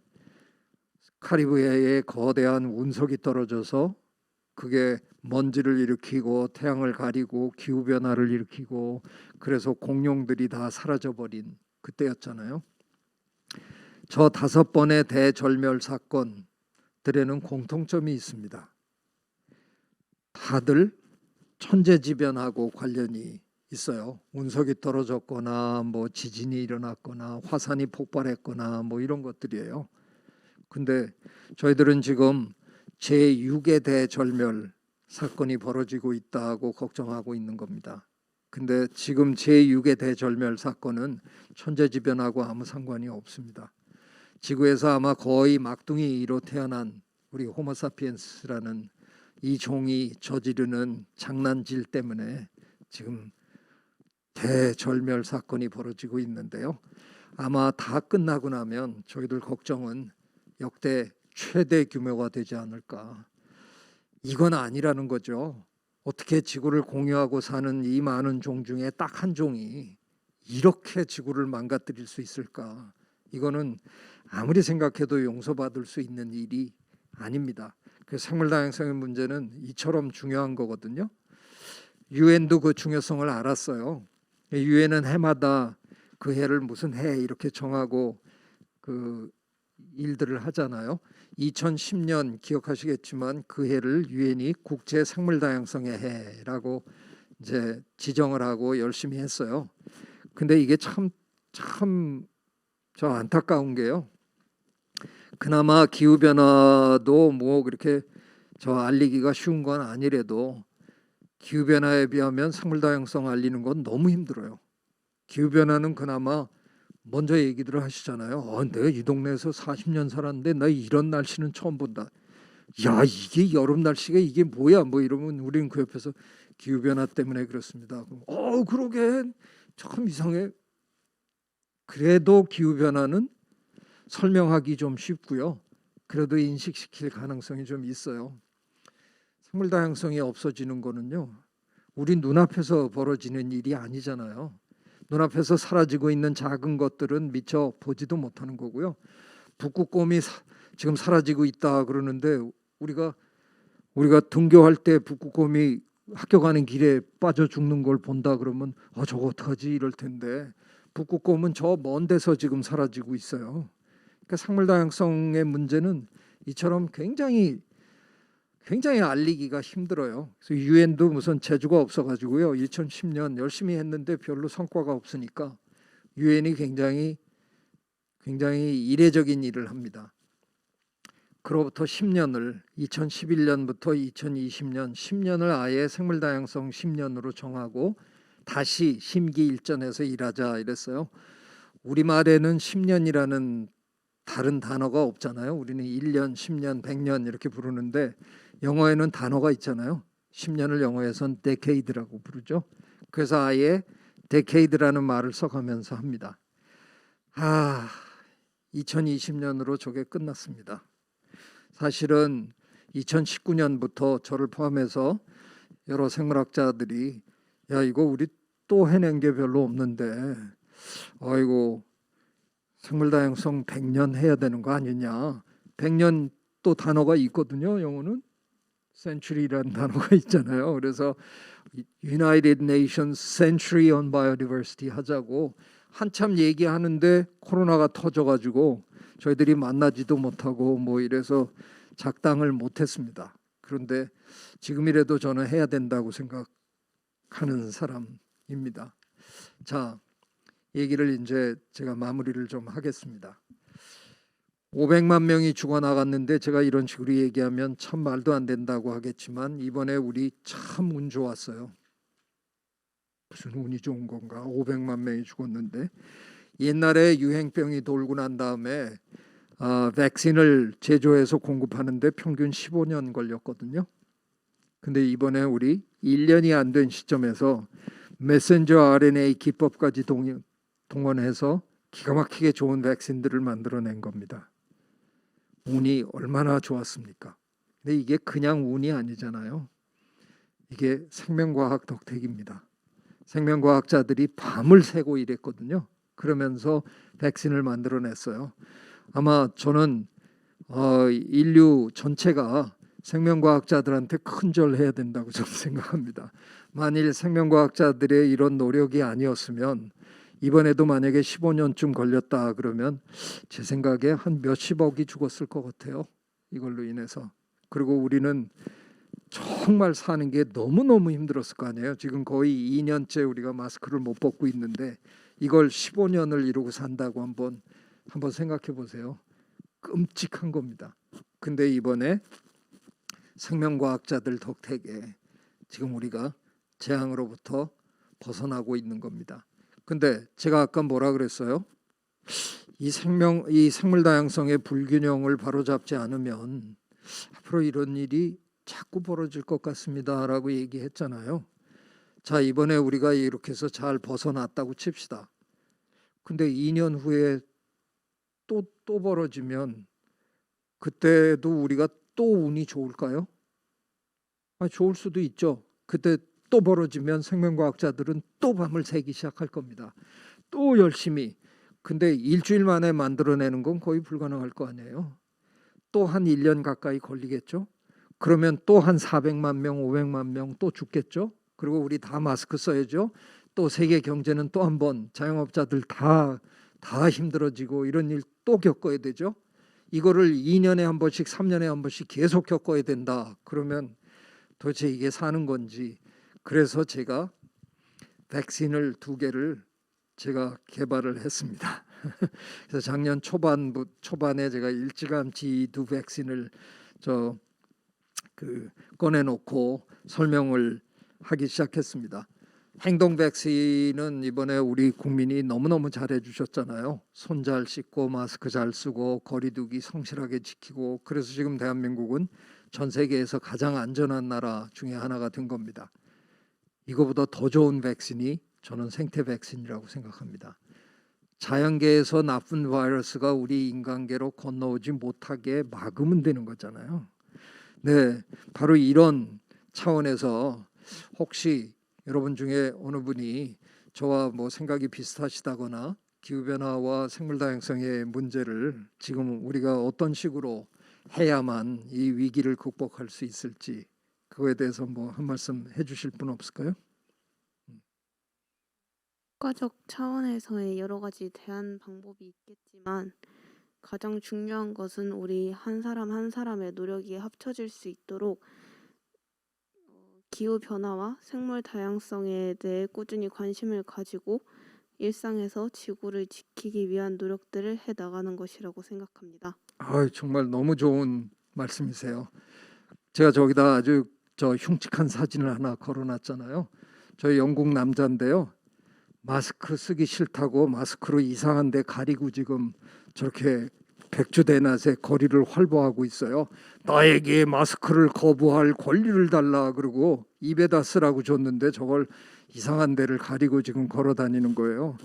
카리브해에 거대한 운석이 떨어져서 그게 먼지를 일으키고 태양을 가리고 기후변화를 일으키고 그래서 공룡들이 다 사라져버린 그때였잖아요. 저 5번의 대절멸 사건들에는 공통점이 있습니다. 다들 천재지변하고 관련이 있어요. 운석이 떨어졌거나 뭐 지진이 일어났거나 화산이 폭발했거나 뭐 이런 것들이에요. 근데 저희들은 지금 제6의 대절멸 사건이 벌어지고 있다고 걱정하고 있는 겁니다. 근데 지금 제6의 대절멸 사건은 천재지변하고 아무 상관이 없습니다. 지구에서 아마 거의 막둥이로 태어난 우리 호모사피엔스라는 이 종이 저지르는 장난질 때문에 지금 대절멸 사건이 벌어지고 있는데요. 아마 다 끝나고 나면 저희들 걱정은 역대 최대 규모가 되지 않을까. 이건 아니라는 거죠. 어떻게 지구를 공유하고 사는 이 많은 종 중에 딱 한 종이 이렇게 지구를 망가뜨릴 수 있을까. 이거는 아무리 생각해도 용서받을 수 있는 일이 아닙니다. 그 생물 다양성의 문제는 이처럼 중요한 거거든요. 유엔도 그 중요성을 알았어요. 유엔은 해마다 그 해를 무슨 해 이렇게 정하고 그 일들을 하잖아요. 2010년 기억하시겠지만 그 해를 유엔이 국제 생물 다양성의 해라고 이제 지정을 하고 열심히 했어요. 근데 이게 참 저 안타까운 게요. 그나마 기후 변화도 뭐 그렇게 저 알리기가 쉬운 건 아니래도 기후 변화에 비하면 생물 다양성 알리는 건 너무 힘들어요. 기후 변화는 그나마 먼저 얘기들을 하시잖아요. 내가 이 동네에서 40년 살았는데 나 이런 날씨는 처음 본다. 야, 이게 여름 날씨가 이게 뭐야? 뭐 이러면 우리는 그 옆에서 기후 변화 때문에 그렇습니다. 그러게 참 이상해. 그래도 기후 변화는 설명하기 좀 쉽고요. 그래도 인식시킬 가능성이 좀 있어요. 생물 다양성이 없어지는 거는요. 우리 눈앞에서 벌어지는 일이 아니잖아요. 눈앞에서 사라지고 있는 작은 것들은 미처 보지도 못하는 거고요. 북극곰이 지금 사라지고 있다 그러는데 우리가 등교할 때 북극곰이 학교 가는 길에 빠져 죽는 걸 본다 그러면 저거 어떡하지 이럴 텐데 북극곰은 저 먼 데서 지금 사라지고 있어요. 그러니까 생물 다양성의 문제는 이처럼 굉장히 굉장히 알리기가 힘들어요. 그래서 유엔도 무슨 재주가 없어가지고요. 2010년 열심히 했는데 별로 성과가 없으니까 유엔이 굉장히 이례적인 일을 합니다. 그로부터 10년을 2011년부터 2020년 10년을 아예 생물다양성 10년으로 정하고 다시 심기일전해서 일하자 이랬어요. 우리말에는 10년이라는 다른 단어가 없잖아요. 우리는 1년, 10년, 100년 이렇게 부르는데 영어에는 단어가 있잖아요. 10년을 영어에선 decade라고 부르죠. 그래서 아예 decade라는 말을 써가면서 합니다. 2020년으로 저게 끝났습니다. 사실은 2019년부터 저를 포함해서 여러 생물학자들이 야 이거 우리 또 해낸 게 별로 없는데 아이고 생물다양성 100년 해야 되는 거 아니냐. 100년 또 단어가 있거든요. 영어는 century라는 단어가 있잖아요. 그래서 United Nations Century on Biodiversity 하자고 한참 얘기하는데 코로나가 터져가지고 저희들이 만나지도 못하고 뭐 이래서 작당을 못했습니다. 그런데 지금이라도 저는 해야 된다고 생각하는 사람입니다. 자, 얘기를 이제 제가 마무리를 좀 하겠습니다. 500만 명이 죽어나갔는데 제가 이런 식으로 얘기하면 참 말도 안 된다고 하겠지만 이번에 우리 참 운 좋았어요. 무슨 운이 좋은 건가? 500만 명이 죽었는데 옛날에 유행병이 돌고 난 다음에 백신을 제조해서 공급하는데 평균 15년 걸렸거든요. 근데 이번에 우리 1년이 안 된 시점에서 메신저 RNA 기법까지 동원해서 기가 막히게 좋은 백신들을 만들어낸 겁니다. 운이 얼마나 좋았습니까? 근데 이게 그냥 운이 아니잖아요. 이게 생명과학 덕택입니다. 생명과학자들이 밤을 새고 일했거든요. 그러면서 백신을 만들어냈어요. 아마 저는 인류 전체가 생명과학자들한테 큰절해야 된다고 저는 생각합니다. 만일 생명과학자들의 이런 노력이 아니었으면 이번에도 만약에 15년쯤 걸렸다 그러면 제 생각에 한 몇십억이 죽었을 것 같아요. 이걸로 인해서. 그리고 우리는 정말 사는 게 너무너무 힘들었을 거 아니에요. 지금 거의 2년째 우리가 마스크를 못 벗고 있는데 이걸 15년을 이루고 산다고 한번 생각해 보세요. 끔찍한 겁니다. 근데 이번에 생명과학자들 덕택에 지금 우리가 재앙으로부터 벗어나고 있는 겁니다. 근데 제가 아까 뭐라 그랬어요? 이 생물 다양성의 불균형을 바로잡지 않으면 앞으로 이런 일이 자꾸 벌어질 것 같습니다라고 얘기했잖아요. 자, 이번에 우리가 이렇게 해서 잘 벗어났다고 칩시다. 근데 2년 후에 또 벌어지면 그때도 우리가 또 운이 좋을까요? 좋을 수도 있죠. 그때 또 벌어지면 생명과학자들은 또 밤을 새기 시작할 겁니다. 또 열심히. 근데 일주일 만에 만들어내는 건 거의 불가능할 거 아니에요. 또 한 1년 가까이 걸리겠죠. 그러면 또 한 400만 명, 500만 명 또 죽겠죠. 그리고 우리 다 마스크 써야죠. 또 세계 경제는 또 한 번 자영업자들 다 힘들어지고 이런 일 또 겪어야 되죠. 이거를 2년에 한 번씩 3년에 한 번씩 계속 겪어야 된다. 그러면 도대체 이게 사는 건지. 그래서 제가 백신을 2개를 제가 개발을 했습니다. 그래서 작년 초반에 제가 일찌감치 2 백신을 꺼내놓고 설명을 하기 시작했습니다. 행동 백신은 이번에 우리 국민이 너무너무 잘해 주셨잖아요. 손 잘 씻고 마스크 잘 쓰고 거리 두기 성실하게 지키고 그래서 지금 대한민국은 전 세계에서 가장 안전한 나라 중에 하나가 된 겁니다. 이거보다 더 좋은 백신이 저는 생태 백신이라고 생각합니다. 자연계에서 나쁜 바이러스가 우리 인간계로 건너오지 못하게 막으면 되는 거잖아요. 네, 바로 이런 차원에서 혹시 여러분 중에 어느 분이 저와 뭐 생각이 비슷하시다거나 기후변화와 생물다양성의 문제를 지금 우리가 어떤 식으로 해야만 이 위기를 극복할 수 있을지 그거에 대해서 뭐 한 말씀 해주실 분 없을까요? 국가적 차원에서의 여러 가지 대안 방법이 있겠지만 가장 중요한 것은 우리 한 사람 한 사람의 노력이 합쳐질 수 있도록 기후 변화와 생물 다양성에 대해 꾸준히 관심을 가지고 일상에서 지구를 지키기 위한 노력들을 해 나가는 것이라고 생각합니다. 정말 너무 좋은 말씀이세요. 제가 저기다 아주 흉측한 사진을 하나 걸어놨잖아요. 저 영국 남자인데요. 마스크 쓰기 싫다고 마스크로 이상한 데 가리고 지금 저렇게 백주대낮에 거리를 활보하고 있어요. 나에게 마스크를 거부할 권리를 달라 그러고 입에다 쓰라고 줬는데 저걸 이상한 데를 가리고 지금 걸어 다니는 거예요.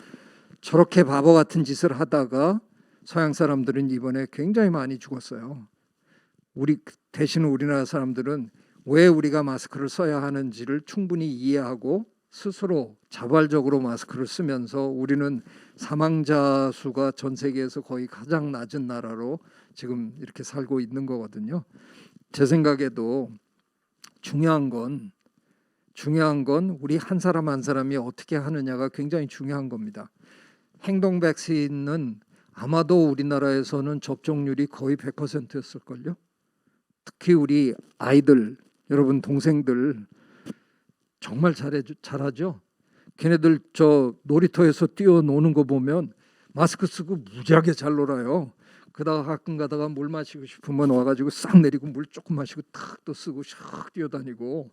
저렇게 바보 같은 짓을 하다가 서양 사람들은 이번에 굉장히 많이 죽었어요. 대신 우리나라 사람들은 왜 우리가 마스크를 써야 하는지를 충분히 이해하고 스스로 자발적으로 마스크를 쓰면서 우리는 사망자 수가 전 세계에서 거의 가장 낮은 나라로 지금 이렇게 살고 있는 거거든요. 제 생각에도 중요한 건 우리 한 사람 한 사람이 어떻게 하느냐가 굉장히 중요한 겁니다. 행동 백신은 아마도 우리나라에서는 접종률이 거의 100%였을걸요. 특히 우리 아이들, 여러분 동생들 정말 잘하죠. 걔네들 저 놀이터에서 뛰어노는 거 보면 마스크 쓰고 무지하게 잘 놀아요. 그러다가 가끔 가다가 물 마시고 싶으면 와가지고 싹 내리고 물 조금 마시고 탁 또 쓰고 샥 뛰어다니고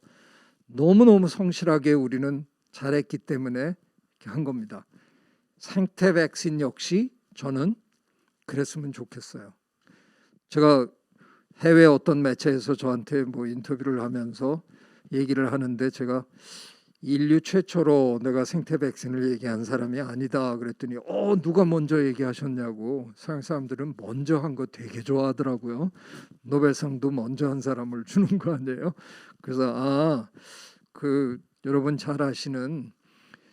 너무너무 성실하게 우리는 잘했기 때문에 이렇게 한 겁니다. 생태 백신 역시 저는 그랬으면 좋겠어요. 제가 해외 어떤 매체에서 저한테 뭐 인터뷰를 하면서 얘기를 하는데 제가 인류 최초로 내가 생태 백신을 얘기한 사람이 아니다 그랬더니 누가 먼저 얘기하셨냐고. 서양 사람들은 먼저 한 거 되게 좋아하더라고요. 노벨상도 먼저 한 사람을 주는 거 아니에요. 그래서 여러분 잘 아시는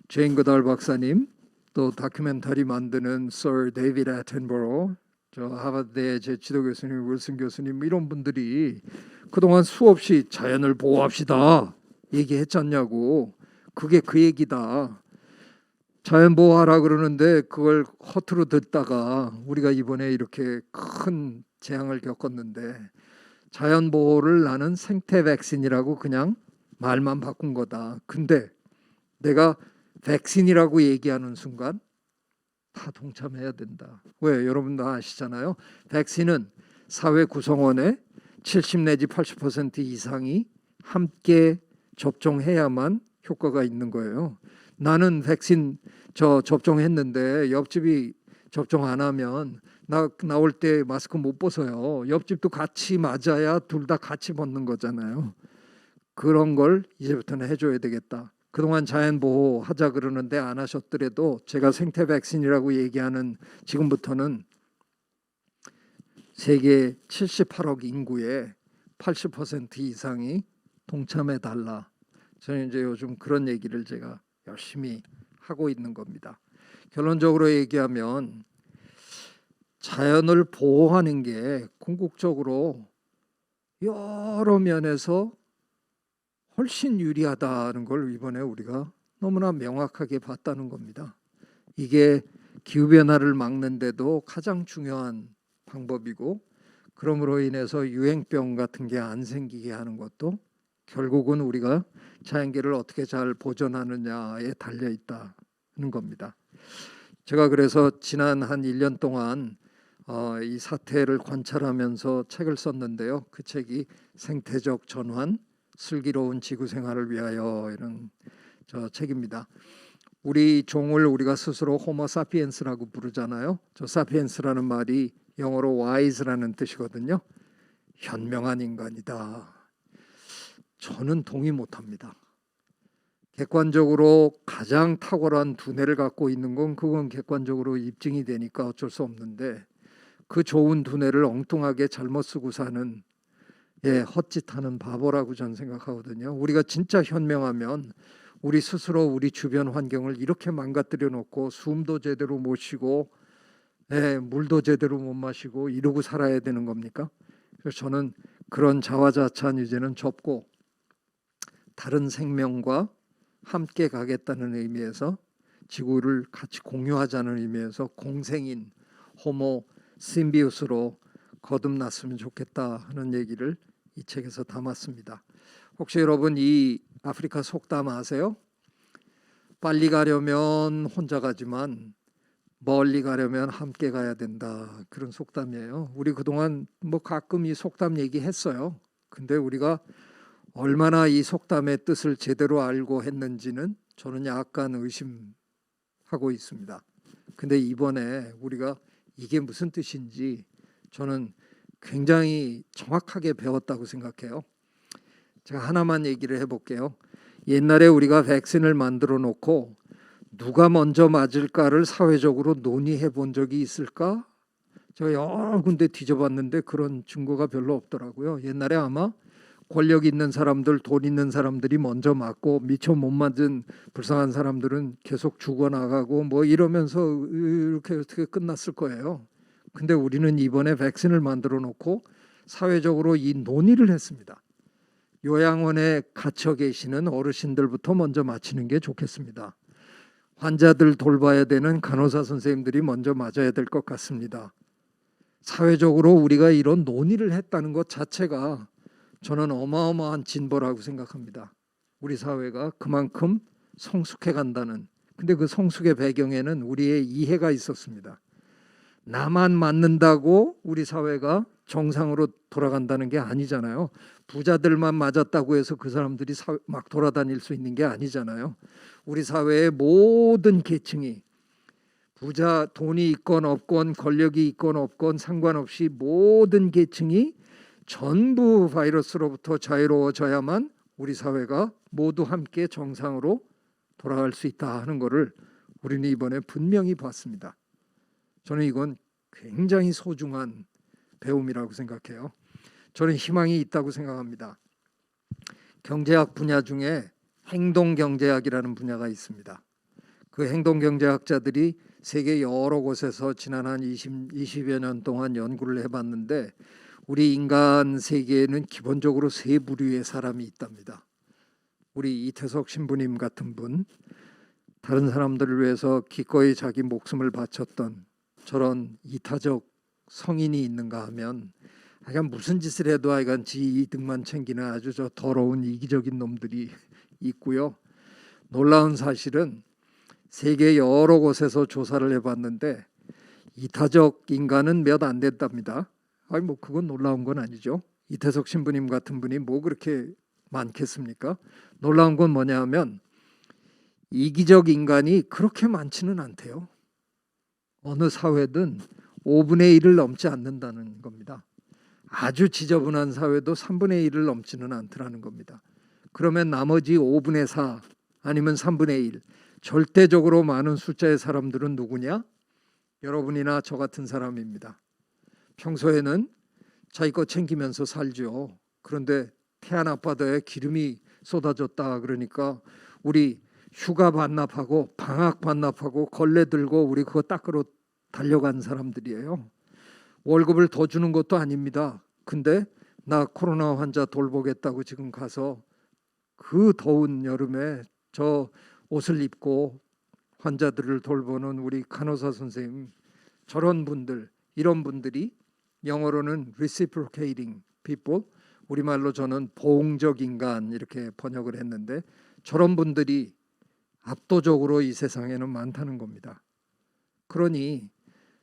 제인 거달 박사님, 또 다큐멘터리 만드는 Sir David Attenborough, 저 하버드대 제 지도 교수님 윌슨 교수님 이런 분들이 그동안 수없이 자연을 보호합시다 얘기했잖냐고. 그게 그 얘기다. 자연 보호하라 그러는데 그걸 허투루 듣다가 우리가 이번에 이렇게 큰 재앙을 겪었는데 자연 보호를 나는 생태 백신이라고 그냥 말만 바꾼 거다. 근데 내가 백신이라고 얘기하는 순간 다 동참해야 된다. 왜? 여러분도 아시잖아요. 백신은 사회 구성원의 70 내지 80% 이상이 함께 접종해야만 효과가 있는 거예요. 나는 백신 접종했는데 옆집이 접종 안 하면 나올 때 마스크 못 벗어요. 옆집도 같이 맞아야 둘 다 같이 벗는 거잖아요. 그런 걸 이제부터는 해줘야 되겠다. 그동안 자연 보호하자 그러는데 안 하셨더라도 제가 생태 백신이라고 얘기하는 지금부터는 세계 78억 인구의 80% 이상이 동참해 달라. 저는 이제 요즘 그런 얘기를 제가 열심히 하고 있는 겁니다. 결론적으로 얘기하면 자연을 보호하는 게 궁극적으로 여러 면에서 훨씬 유리하다는 걸 이번에 우리가 너무나 명확하게 봤다는 겁니다. 이게 기후변화를 막는데도 가장 중요한 방법이고, 그러므로 인해서 유행병 같은 게 안 생기게 하는 것도 결국은 우리가 자연계를 어떻게 잘 보존하느냐에 달려 있다는 겁니다. 제가 그래서 지난 한 1년 동안 이 사태를 관찰하면서 책을 썼는데요. 그 책이 생태적 전환, 슬기로운 지구 생활을 위하여 이런 책입니다. 우리 종을 우리가 스스로 호모 사피엔스라고 부르잖아요. 저 사피엔스라는 말이 영어로 wise라는 뜻이거든요. 현명한 인간이다. 저는 동의 못합니다. 객관적으로 가장 탁월한 두뇌를 갖고 있는 건 그건 객관적으로 입증이 되니까 어쩔 수 없는데 그 좋은 두뇌를 엉뚱하게 잘못 쓰고 사는 헛짓하는 바보라고 저는 생각하거든요. 우리가 진짜 현명하면 우리 스스로 우리 주변 환경을 이렇게 망가뜨려 놓고 숨도 제대로 못 쉬고 물도 제대로 못 마시고 이러고 살아야 되는 겁니까? 그래서 저는 그런 자화자찬 이제는 접고 다른 생명과 함께 가겠다는 의미에서 지구를 같이 공유하자는 의미에서 공생인 호모 심비우스로 거듭났으면 좋겠다 하는 얘기를 이 책에서 담았습니다. 혹시 여러분 이 아프리카 속담 아세요? 빨리 가려면 혼자 가지만 멀리 가려면 함께 가야 된다. 그런 속담이에요. 우리 그동안 뭐 가끔 이 속담 얘기했어요. 근데 우리가 얼마나 이 속담의 뜻을 제대로 알고 했는지는 저는 약간 의심하고 있습니다. 근데 이번에 우리가 이게 무슨 뜻인지 저는 굉장히 정확하게 배웠다고 생각해요. 제가 하나만 얘기를 해볼게요. 옛날에 우리가 백신을 만들어 놓고 누가 먼저 맞을까를 사회적으로 논의해 본 적이 있을까? 제가 여러 군데 뒤져봤는데 그런 증거가 별로 없더라고요. 옛날에 아마 권력 있는 사람들, 돈 있는 사람들이 먼저 맞고 미처 못 맞은 불쌍한 사람들은 계속 죽어나가고 뭐 이러면서 이렇게 어떻게 끝났을 거예요. 근데 우리는 이번에 백신을 만들어 놓고 사회적으로 이 논의를 했습니다. 요양원에 갇혀 계시는 어르신들부터 먼저 맞히는 게 좋겠습니다. 환자들 돌봐야 되는 간호사 선생님들이 먼저 맞아야 될 것 같습니다. 사회적으로 우리가 이런 논의를 했다는 것 자체가 저는 어마어마한 진보라고 생각합니다. 우리 사회가 그만큼 성숙해 간다는. 근데 그 성숙의 배경에는 우리의 이해가 있었습니다. 나만 맞는다고 우리 사회가 정상으로 돌아간다는 게 아니잖아요. 부자들만 맞았다고 해서 그 사람들이 막 돌아다닐 수 있는 게 아니잖아요. 우리 사회의 모든 계층이 부자, 돈이 있건 없건 권력이 있건 없건 상관없이 모든 계층이 전부 바이러스로부터 자유로워져야만 우리 사회가 모두 함께 정상으로 돌아갈 수 있다 하는 것을 우리는 이번에 분명히 봤습니다. 저는 이건 굉장히 소중한 배움이라고 생각해요. 저는 희망이 있다고 생각합니다. 경제학 분야 중에 행동경제학이라는 분야가 있습니다. 그 행동경제학자들이 세계 여러 곳에서 지난 한 20여 년 동안 연구를 해봤는데 우리 인간 세계에는 기본적으로 세 부류의 사람이 있답니다. 우리 이태석 신부님 같은 분, 다른 사람들을 위해서 기꺼이 자기 목숨을 바쳤던 저런 이타적 성인이 있는가 하면 하여간 무슨 짓을 해도 하여간 지 이득만 챙기는 아주 저 더러운 이기적인 놈들이 있고요. 놀라운 사실은 세계 여러 곳에서 조사를 해봤는데 이타적 인간은 몇 안 된답니다. 아니 뭐 그건 놀라운 건 아니죠. 이태석 신부님 같은 분이 뭐 그렇게 많겠습니까? 놀라운 건 뭐냐 하면 이기적 인간이 그렇게 많지는 않대요. 어느 사회든 5분의 1을 넘지 않는다는 겁니다. 아주 지저분한 사회도 3분의 1을 넘지는 않더라는 겁니다. 그러면 나머지 5분의 4 아니면 3분의 1 절대적으로 많은 숫자의 사람들은 누구냐? 여러분이나 저 같은 사람입니다. 평소에는 자기 거 챙기면서 살죠. 그런데 태안 앞바다에 기름이 쏟아졌다 그러니까 우리 휴가 반납하고 방학 반납하고 걸레 들고 우리 그거 닦으러 달려간 사람들이에요. 월급을 더 주는 것도 아닙니다. 근데 나 코로나 환자 돌보겠다고 지금 가서 그 더운 여름에 저 옷을 입고 환자들을 돌보는 우리 간호사 선생님, 저런 분들, 이런 분들이 영어로는 reciprocating people, 우리말로 저는 보응적 인간 이렇게 번역을 했는데 저런 분들이 압도적으로 이 세상에는 많다는 겁니다. 그러니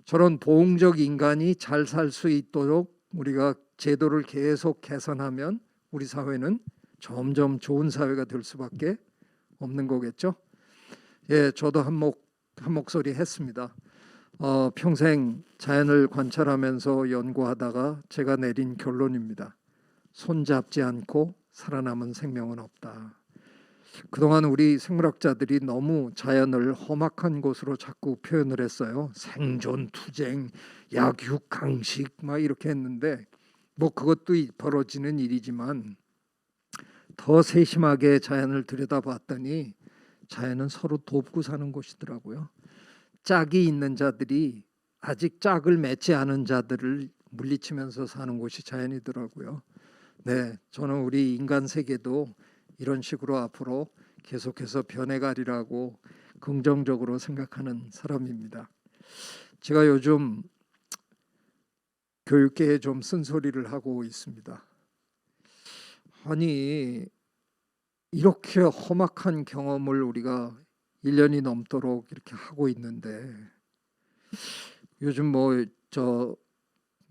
저런 보응적 인간이 잘 살 수 있도록 우리가 제도를 계속 개선하면 우리 사회는 점점 좋은 사회가 될 수밖에 없는 거겠죠. 예, 저도 한 목소리 했습니다. 평생 자연을 관찰하면서 연구하다가 제가 내린 결론입니다. 손잡지 않고 살아남은 생명은 없다. 그동안 우리 생물학자들이 너무 자연을 험악한 곳으로 자꾸 표현을 했어요. 생존, 투쟁, 약육, 강식 막 이렇게 했는데 뭐 그것도 벌어지는 일이지만 더 세심하게 자연을 들여다봤더니 자연은 서로 돕고 사는 곳이더라고요. 짝이 있는 자들이 아직 짝을 맺지 않은 자들을 물리치면서 사는 곳이 자연이더라고요. 네, 저는 우리 인간 세계도 이런 식으로 앞으로 계속해서 변해가리라고 긍정적으로 생각하는 사람입니다. 제가 요즘 교육계에 좀 쓴소리를 하고 있습니다. 아니 이렇게 험악한 경험을 우리가 1년이 넘도록 이렇게 하고 있는데 요즘 뭐 저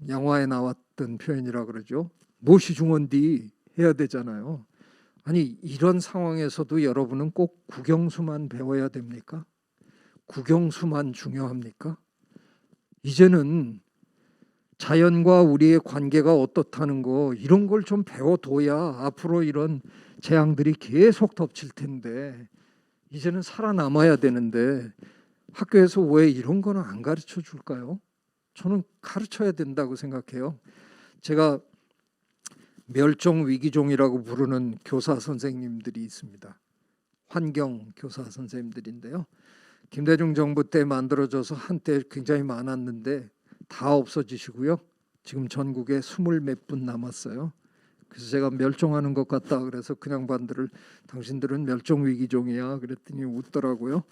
영화에 나왔던 표현이라 그러죠. 무엇이 중요한디 해야 되잖아요. 아니 이런 상황에서도 여러분은 꼭 국영수만 배워야 됩니까? 국영수만 중요합니까? 이제는 자연과 우리의 관계가 어떻다는 거 이런 걸 좀 배워둬야 앞으로 이런 재앙들이 계속 덮칠 텐데 이제는 살아남아야 되는데 학교에서 왜 이런 거는 안 가르쳐 줄까요? 저는 가르쳐야 된다고 생각해요. 제가 멸종 위기종이라고 부르는 교사 선생님들이 있습니다. 환경 교사 선생님들인데요. 김대중 정부 때 만들어져서 한때 굉장히 많았는데 다 없어지시고요. 지금 전국에 20몇 분 남았어요. 그래서 제가 멸종하는 것 같다 그래서 그 양반들을 당신들은 멸종 위기종이야 그랬더니 웃더라고요.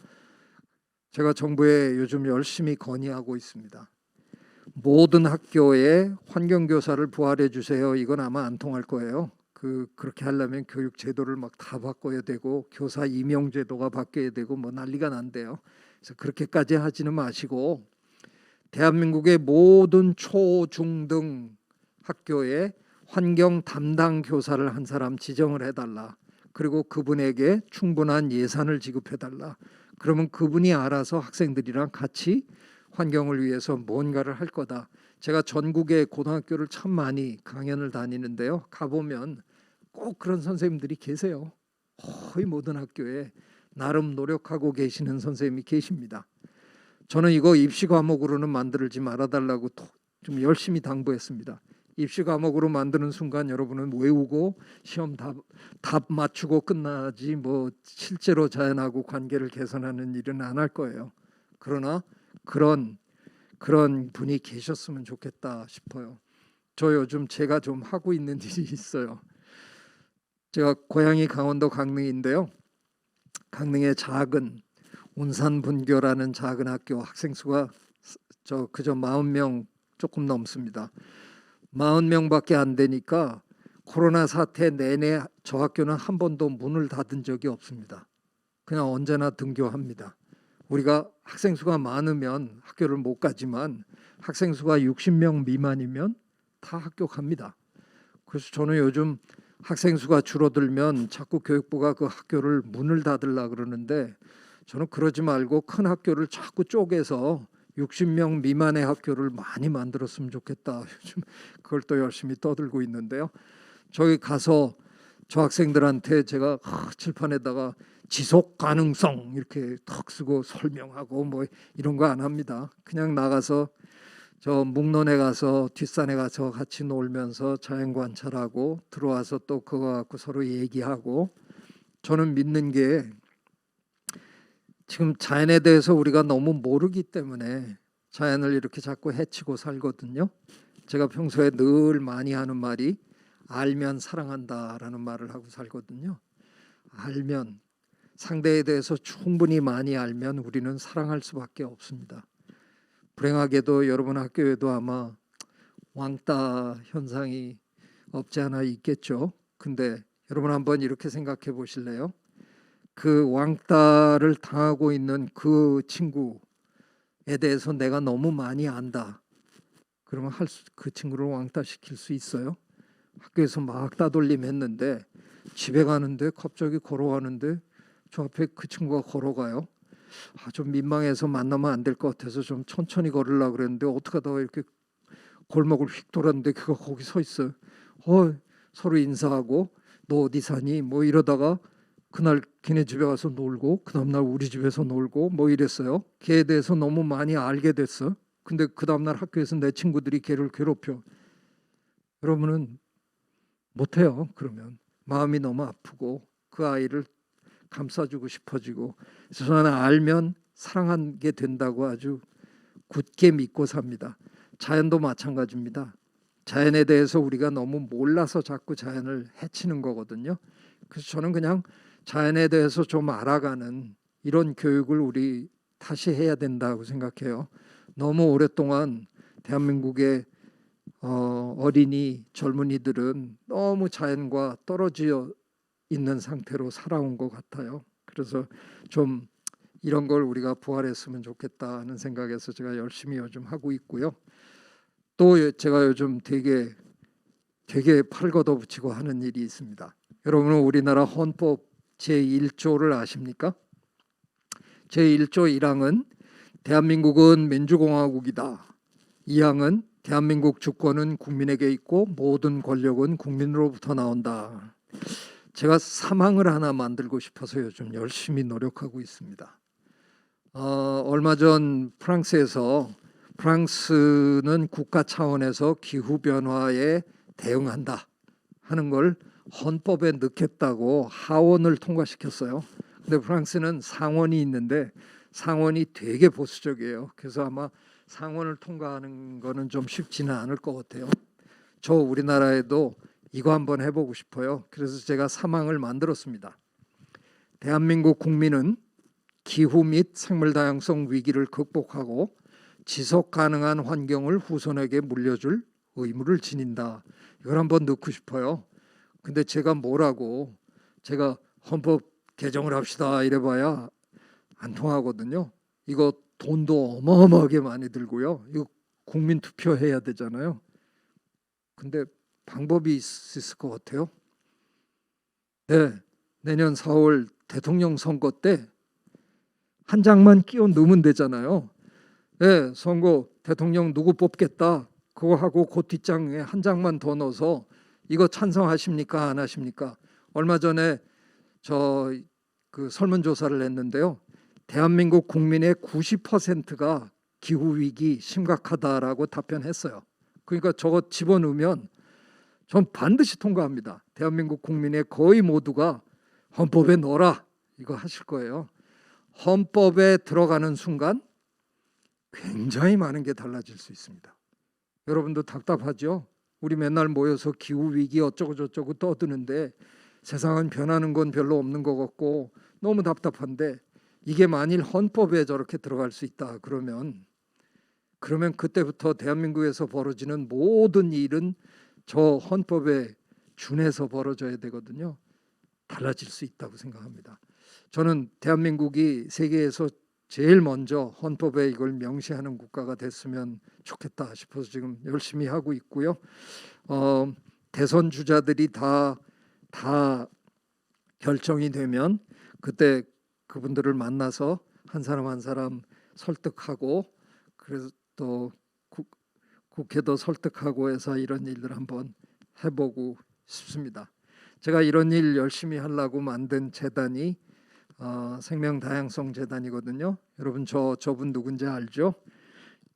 제가 정부에 요즘 열심히 건의하고 있습니다. 모든 학교에 환경교사를 부활해 주세요. 이건 아마 안 통할 거예요. 그렇게 하려면 교육 제도를 막 다 바꿔야 되고 교사 임용 제도가 바뀌어야 되고 뭐 난리가 난대요. 그래서 그렇게까지 하지는 마시고 대한민국의 모든 초, 중 등 학교에 환경 담당 교사를 한 사람 지정을 해달라. 그리고 그분에게 충분한 예산을 지급해달라. 그러면 그분이 알아서 학생들이랑 같이 환경을 위해서 뭔가를 할 거다. 제가 전국의 고등학교를 참 많이 강연을 다니는데요. 가보면 꼭 그런 선생님들이 계세요. 거의 모든 학교에 나름 노력하고 계시는 선생님이 계십니다. 저는 이거 입시 과목으로는 만들지 말아달라고 좀 열심히 당부했습니다. 입시 과목으로 만드는 순간 여러분은 외우고 시험 답 맞추고 끝나지 뭐 실제로 자연하고 관계를 개선하는 일은 안 할 거예요. 그러나 그런 분이 계셨으면 좋겠다 싶어요. 저 요즘 제가 좀 하고 있는 일이 있어요. 제가 고향이 강원도 강릉인데요. 강릉의 작은 운산분교라는 작은 학교 학생 수가 그저 40명 조금 넘습니다. 40명밖에 안 되니까 코로나 사태 내내 저 학교는 한 번도 문을 닫은 적이 없습니다. 그냥 언제나 등교합니다. 우리가 학생 수가 많으면 학교를 못 가지만 학생 수가 60명 미만이면 다 학교 갑니다. 그래서 저는 요즘 학생 수가 줄어들면 자꾸 교육부가 그 학교를 문을 닫으려 그러는데 저는 그러지 말고 큰 학교를 자꾸 쪼개서 60명 미만의 학교를 많이 만들었으면 좋겠다. 요즘 그걸 또 열심히 떠들고 있는데요. 저기 가서 저 학생들한테 제가 칠판에다가 지속 가능성 이렇게 턱 쓰고 설명하고 뭐 이런 거 안 합니다. 그냥 나가서 저 묵론에 가서 뒷산에 가서 같이 놀면서 자연 관찰하고 들어와서 또 그거 갖고 서로 얘기하고 저는 믿는 게 지금 자연에 대해서 우리가 너무 모르기 때문에 자연을 이렇게 자꾸 해치고 살거든요. 제가 평소에 늘 많이 하는 말이 알면 사랑한다라는 말을 하고 살거든요. 알면 상대에 대해서 충분히 많이 알면 우리는 사랑할 수밖에 없습니다. 불행하게도 여러분 학교에도 아마 왕따 현상이 없지 않아 있겠죠. 근데 여러분 한번 이렇게 생각해 보실래요? 그 왕따를 당하고 있는 그 친구에 대해서 내가 너무 많이 안다. 그러면 그 친구를 왕따시킬 수 있어요? 학교에서 막 따돌림 했는데 집에 가는데 갑자기 걸어가는데 저 앞에 그 친구가 걸어가요. 좀 민망해서 만나면 안 될 것 같아서 좀 천천히 걸으려고 그랬는데 어떡하다가 이렇게 골목을 휙 돌았는데 그가 거기 서 있어요. 서로 인사하고 너 어디 사니? 뭐 이러다가 그날 걔네 집에 가서 놀고 그 다음날 우리 집에서 놀고 뭐 이랬어요. 걔에 대해서 너무 많이 알게 됐어. 근데 그 다음날 학교에서 내 친구들이 걔를 괴롭혀. 여러분은 못해요. 그러면 마음이 너무 아프고 그 아이를 감싸주고 싶어지고 그래서 저는 알면 사랑하게 된다고 아주 굳게 믿고 삽니다. 자연도 마찬가지입니다. 자연에 대해서 우리가 너무 몰라서 자꾸 자연을 해치는 거거든요. 그래서 저는 그냥 자연에 대해서 좀 알아가는 이런 교육을 우리 다시 해야 된다고 생각해요. 너무 오랫동안 대한민국의 어린이 젊은이들은 너무 자연과 떨어져 있는 상태로 살아온 것 같아요. 그래서 좀 이런 걸 우리가 부활했으면 좋겠다는 생각에서 제가 열심히 요즘 하고 있고요. 또 제가 요즘 되게 팔 걷어붙이고 하는 일이 있습니다. 여러분은 우리나라 헌법 제1조를 아십니까? 제1조 1항은 대한민국은 민주공화국이다. 2항은 대한민국 주권은 국민에게 있고 모든 권력은 국민으로부터 나온다. 제가 3항을 하나 만들고 싶어서 요즘 열심히 노력하고 있습니다. 얼마 전 프랑스는 국가 차원에서 기후 변화에 대응한다 하는 걸 헌법에 넣겠다고 하원을 통과시켰어요. 근데 프랑스는 상원이 있는데 상원이 되게 보수적이에요. 그래서 아마 상원을 통과하는 거는 좀 쉽지는 않을 것 같아요. 저 우리나라에도 이거 한번 해보고 싶어요. 그래서 제가 3항을 만들었습니다. 대한민국 국민은 기후 및 생물 다양성 위기를 극복하고 지속 가능한 환경을 후손에게 물려줄 의무를 지닌다. 이걸 한번 넣고 싶어요. 근데 제가 헌법 개정을 합시다 이래봐야 안 통하거든요. 이거 돈도 어마어마하게 많이 들고요. 이거 국민 투표해야 되잖아요. 근데 방법이 있을 것 같아요. 네, 내년 4월 대통령 선거 때 한 장만 끼워 넣으면 되잖아요. 네, 선거 대통령 누구 뽑겠다 그거 하고 그 뒷장에 한 장만 더 넣어서 이거 찬성하십니까 안 하십니까? 얼마 전에 그 설문조사를 했는데요. 대한민국 국민의 90%가 기후 위기 심각하다라고 답변했어요. 그러니까 저거 집어넣으면 전 반드시 통과합니다. 대한민국 국민의 거의 모두가 헌법에 넣어라 이거 하실 거예요. 헌법에 들어가는 순간 굉장히 많은 게 달라질 수 있습니다. 여러분도 답답하죠? 우리 맨날 모여서 기후 위기 어쩌고 저쩌고 떠드는데 세상은 변하는 건 별로 없는 것 같고 너무 답답한데 이게 만일 헌법에 저렇게 들어갈 수 있다 그러면 그때부터 대한민국에서 벌어지는 모든 일은 저 헌법에 준해서 벌어져야 되거든요. 달라질 수 있다고 생각합니다. 저는 대한민국이 세계에서 제일 먼저 헌법에 이걸 명시하는 국가가 됐으면 좋겠다 싶어서 지금 열심히 하고 있고요. 대선 주자들이 다 결정이 되면 그때 그분들을 만나서 한 사람 한 사람 설득하고 그래서 또 국회도 설득하고 해서 이런 일들 한번 해보고 싶습니다. 제가 이런 일 열심히 하려고 만든 재단이 생명다양성 재단이거든요. 여러분 저분 누군지 알죠?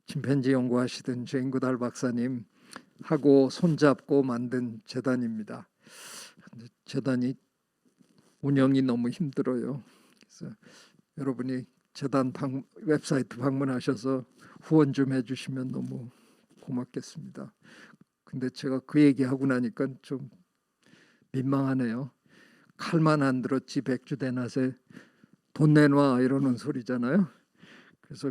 침팬지 연구하시던 제인 구달 박사님 하고 손잡고 만든 재단입니다. 재단이 운영이 너무 힘들어요. 그래서 여러분이 재단 웹사이트 방문하셔서 후원 좀 해주시면 너무 고맙겠습니다. 근데 제가 그 얘기하고 나니까 좀 민망하네요. 칼만 안 들었지 백주대낮에 돈 내놔 이러는 소리잖아요. 그래서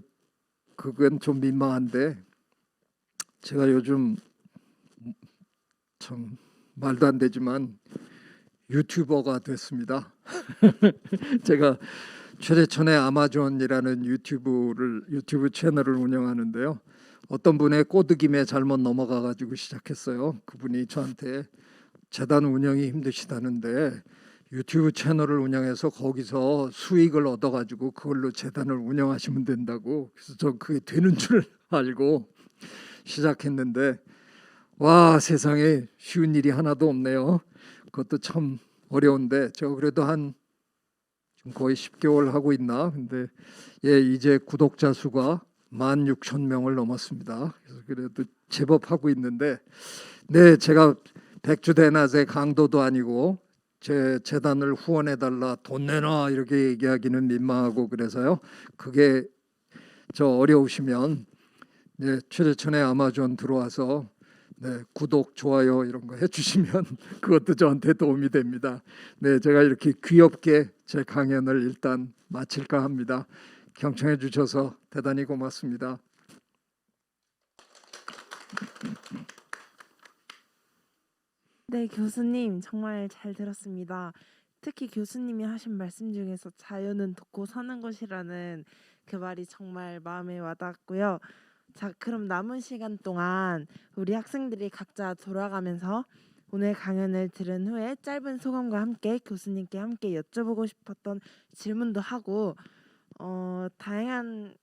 그건 좀 민망한데 제가 요즘 참 말도 안 되지만 유튜버가 됐습니다. 제가 최대천의 아마존이라는 유튜브 채널을 운영하는데요. 어떤 분의 꼬드김에 잘못 넘어가 가지고 시작했어요. 그분이 저한테 재단 운영이 힘드시다는데 유튜브 채널을 운영해서 거기서 수익을 얻어 가지고 그걸로 재단을 운영하시면 된다고. 그래서 저 그게 되는 줄 알고 시작했는데 와 세상에 쉬운 일이 하나도 없네요. 그것도 참 어려운데 제가 그래도 한 거의 10개월 하고 있나. 근데 이제 구독자 수가 16,000명을 넘었습니다. 그래서 그래도 제법 하고 있는데 제가 백주대낮의 강도도 아니고 제 재단을 후원해달라 돈 내놔 이렇게 얘기하기는 민망하고 그래서요. 그게 어려우시면 최대천의 아마존 들어와서 구독, 좋아요 이런 거 해주시면 그것도 저한테 도움이 됩니다. 제가 이렇게 귀엽게 제 강연을 일단 마칠까 합니다. 경청해 주셔서 대단히 고맙습니다. 네, 교수님 정말 잘 들었습니다. 특히 교수님이 하신 말씀 중에서 자유는 돕고 사는 것이라는 그 말이 정말 마음에 와닿았고요. 자, 그럼 남은 시간 동안 우리 학생들이 각자 돌아가면서 오늘 강연을 들은 후에 짧은 소감과 함께 교수님께 함께 여쭤보고 싶었던 질문도 하고 다양한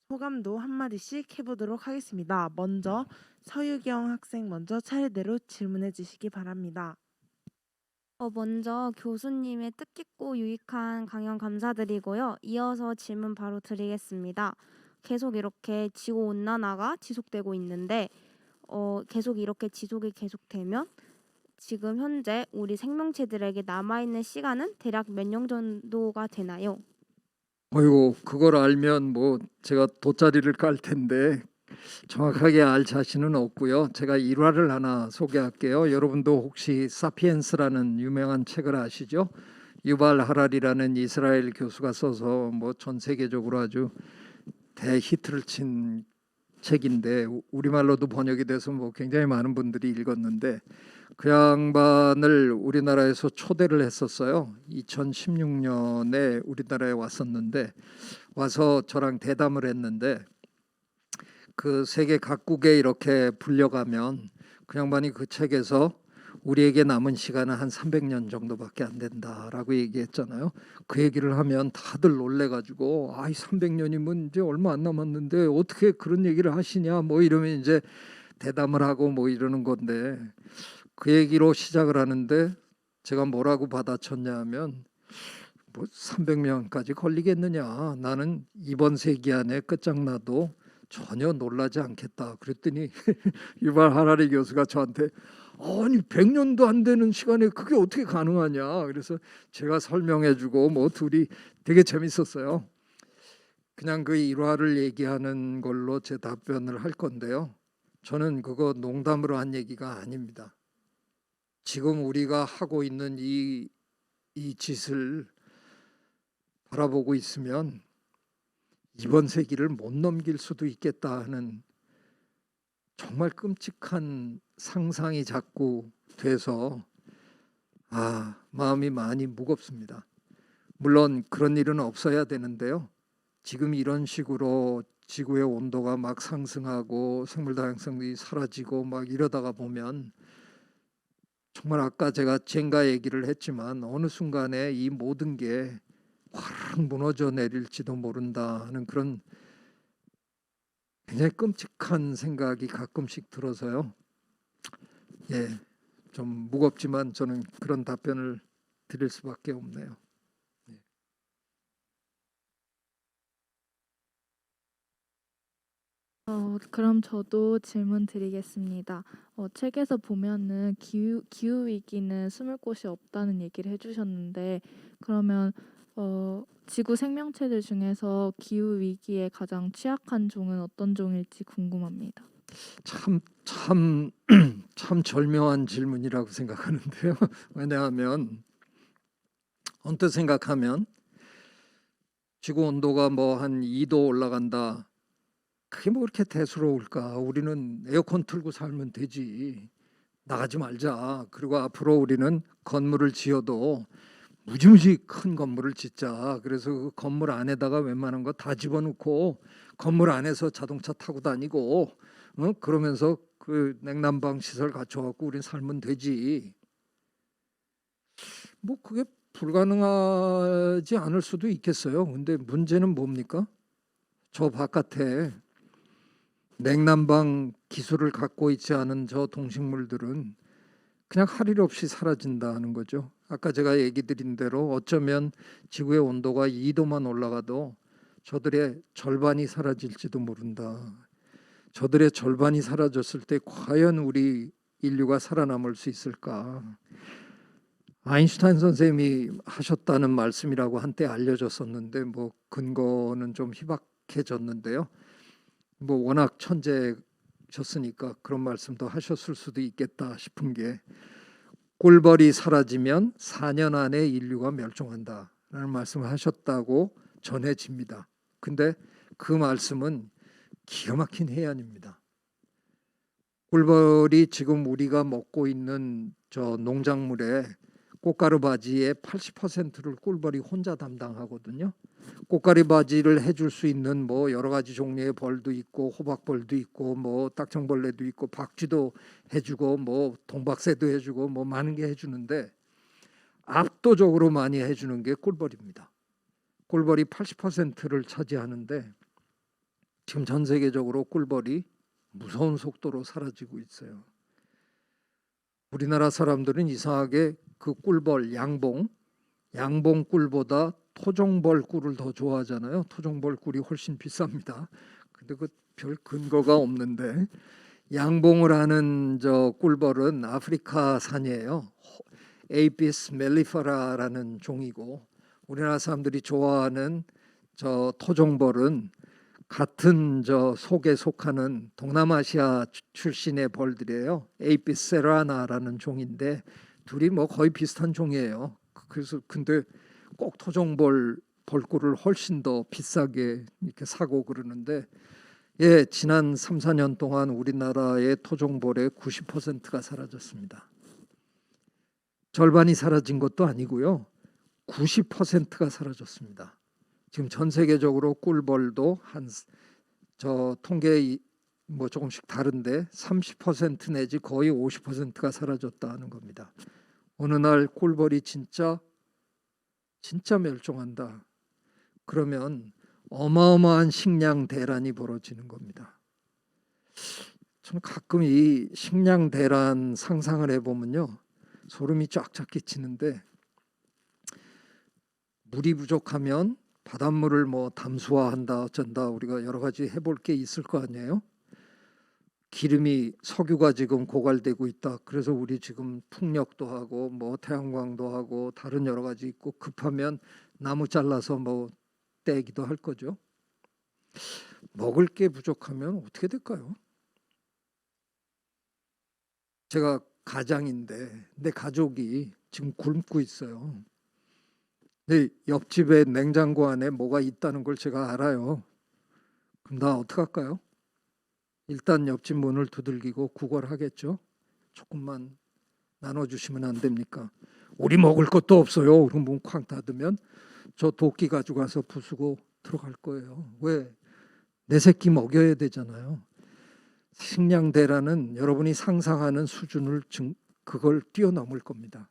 소감도 한마디씩 해보도록 하겠습니다. 먼저 서유경 학생 먼저 차례대로 질문해 주시기 바랍니다. 먼저 교수님의 뜻깊고 유익한 강연 감사드리고요. 이어서 질문 바로 드리겠습니다. 계속 이렇게 지구 온난화가 지속되고 있는데 계속 이렇게 지속이 계속되면 지금 현재 우리 생명체들에게 남아있는 시간은 대략 몇 년 정도가 되나요? 어이고 그걸 알면 뭐 제가 돗자리를 깔 텐데 정확하게 알 자신은 없고요. 제가 일화를 하나 소개할게요. 여러분도 혹시 사피엔스라는 유명한 책을 아시죠? 유발 하랄이라는 이스라엘 교수가 써서 뭐 전 세계적으로 아주 대히트를 친 책인데 우리말로도 번역이 돼서 뭐 굉장히 많은 분들이 읽었는데 그 양반을 우리나라에서 초대를 했었어요. 2016년에 우리나라에 왔었는데 와서 저랑 대담을 했는데 그 세계 각국에 이렇게 불려가면 그 양반이 그 책에서 우리에게 남은 시간은 한 300년 정도밖에 안 된다라고 얘기했잖아요. 그 얘기를 하면 다들 놀래가지고 아이 300년이면 이제 얼마 안 남았는데 어떻게 그런 얘기를 하시냐 뭐 이러면 이제 대담을 하고 뭐 이러는 건데 그 얘기로 시작을 하는데 제가 뭐라고 받아쳤냐면 뭐 300년까지 걸리겠느냐 나는 이번 세기 안에 끝장나도 전혀 놀라지 않겠다 그랬더니 유발 하라리 교수가 저한테 아니 100년도 안 되는 시간에 그게 어떻게 가능하냐 그래서 제가 설명해주고 뭐 둘이 되게 재밌었어요. 그냥 그 일화를 얘기하는 걸로 제 답변을 할 건데요. 저는 그거 농담으로 한 얘기가 아닙니다. 지금 우리가 하고 있는 이 짓을 바라보고 있으면 이번 세기를 못 넘길 수도 있겠다 하는 정말 끔찍한 상상이 자꾸 돼서 마음이 많이 무겁습니다. 물론 그런 일은 없어야 되는데요. 지금 이런 식으로 지구의 온도가 막 상승하고 생물 다양성이 사라지고 막 이러다가 보면 정말 아까 제가 젠가 얘기를 했지만 어느 순간에 이 모든 게 확 무너져 내릴지도 모른다 하는 그런 굉장히 끔찍한 생각이 가끔씩 들어서요. 좀 무겁지만 저는 그런 답변을 드릴 수밖에 없네요. 그럼 저도 질문 드리겠습니다. 책에서 보면은 기후 위기는 숨을 곳이 없다는 얘기를 해주셨는데 그러면 지구 생명체들 중에서 기후 위기에 가장 취약한 종은 어떤 종일지 궁금합니다. 참 절묘한 질문이라고 생각하는데요. 왜냐하면 언뜻 생각하면 지구 온도가 뭐 한 2도 올라간다. 그게 뭐 그렇게 대수로울까? 우리는 에어컨 틀고 살면 되지. 나가지 말자. 그리고 앞으로 우리는 건물을 지어도 무지무지 큰 건물을 짓자. 그래서 그 건물 안에다가 웬만한 거 다 집어넣고 건물 안에서 자동차 타고 다니고 그러면서 그 냉난방 시설 갖춰갖고 우린 살면 되지. 뭐 그게 불가능하지 않을 수도 있겠어요. 근데 문제는 뭡니까? 저 바깥에 냉난방 기술을 갖고 있지 않은 저 동식물들은 그냥 할 일 없이 사라진다는 거죠. 아까 제가 얘기 드린 대로 어쩌면 지구의 온도가 2도만 올라가도 저들의 절반이 사라질지도 모른다. 저들의 절반이 사라졌을 때 과연 우리 인류가 살아남을 수 있을까? 아인슈타인 선생님이 하셨다는 말씀이라고 한때 알려졌었는데 뭐 근거는 좀 희박해졌는데요. 뭐 워낙 천재셨으니까 그런 말씀도 하셨을 수도 있겠다 싶은 게 꿀벌이 사라지면 4년 안에 인류가 멸종한다라는 말씀을 하셨다고 전해집니다. 근데 그 말씀은 기가 막힌 해안입니다. 꿀벌이 지금 우리가 먹고 있는 저 농작물의 꽃가루 바지의 80%를 꿀벌이 혼자 담당하거든요. 꽃가루 바지를 해줄 수 있는 뭐 여러 가지 종류의 벌도 있고 호박벌도 있고 뭐 딱정벌레도 있고 박쥐도 해주고 뭐 동박새도 해주고 뭐 많은 게 해주는데 압도적으로 많이 해주는 게 꿀벌입니다. 꿀벌이 80%를 차지하는데 지금 전 세계적으로 꿀벌이 무서운 속도로 사라지고 있어요. 우리나라 사람들은 이상하게 그 꿀벌 양봉 꿀보다 토종벌 꿀을 더 좋아하잖아요. 토종벌 꿀이 훨씬 비쌉니다. 근데 그 별 근거가 없는데 양봉을 하는 저 꿀벌은 아프리카산이에요. 에이피스 멜리퍼라라는 종이고 우리나라 사람들이 좋아하는 저 토종벌은 같은 저 속에 속하는 동남아시아 출신의 벌들이에요. 에이피스 세라나라는 종인데 둘이 뭐 거의 비슷한 종이에요. 그래서 근데 꼭 토종벌 벌꿀을 훨씬 더 비싸게 이렇게 사고 그러는데 예, 지난 3, 4년 동안 우리나라의 토종벌의 90%가 사라졌습니다. 절반이 사라진 것도 아니고요. 90%가 사라졌습니다. 지금 전 세계적으로 꿀벌도 한 저 통계 뭐 조금씩 다른데 30% 내지 거의 50%가 사라졌다는 겁니다. 어느 날 꿀벌이 진짜 멸종한다. 그러면 어마어마한 식량 대란이 벌어지는 겁니다. 저는 가끔 이 식량 대란 상상을 해보면요. 소름이 쫙쫙 끼치는데 물이 부족하면 바닷물을 뭐 담수화한다 어쩐다 우리가 여러 가지 해볼 게 있을 거 아니에요. 기름이 석유가 지금 고갈되고 있다. 그래서 우리 지금 풍력도 하고 뭐 태양광도 하고 다른 여러 가지 있고 급하면 나무 잘라서 뭐 떼기도 할 거죠. 먹을 게 부족하면 어떻게 될까요? 제가 가장인데 내 가족이 지금 굶고 있어요. 내 옆집에 냉장고 안에 뭐가 있다는 걸 제가 알아요. 그럼 나 어떡할까요? 일단 옆집 문을 두들기고 구걸하겠죠. 조금만 나눠주시면 안 됩니까? 우리 먹을 것도 없어요. 그럼 문 쾅 닫으면 저 도끼 가지고 가서 부수고 들어갈 거예요. 왜? 내 새끼 먹여야 되잖아요. 식량 대란은 여러분이 상상하는 수준을 그걸 뛰어넘을 겁니다.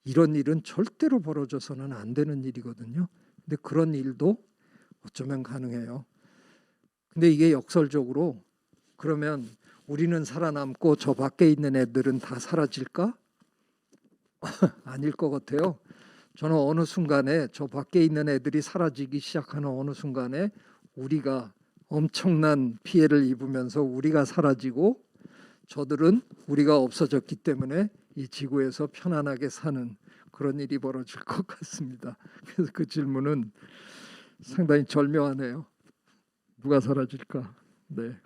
이런 일은 절대로 벌어져서는 안 되는 일이거든요. 근데 그런 일도 어쩌면 가능해요. 근데 이게 역설적으로 그러면 우리는 살아남고 저 밖에 있는 애들은 다 사라질까? 아닐 것 같아요. 저는 어느 순간에 저 밖에 있는 애들이 사라지기 시작하는 어느 순간에 우리가 엄청난 피해를 입으면서 우리가 사라지고 저들은 우리가 없어졌기 때문에 이 지구에서 편안하게 사는 그런 일이 벌어질 것 같습니다. 그래서 그 질문은 상당히 절묘하네요. 누가 사라질까? 네.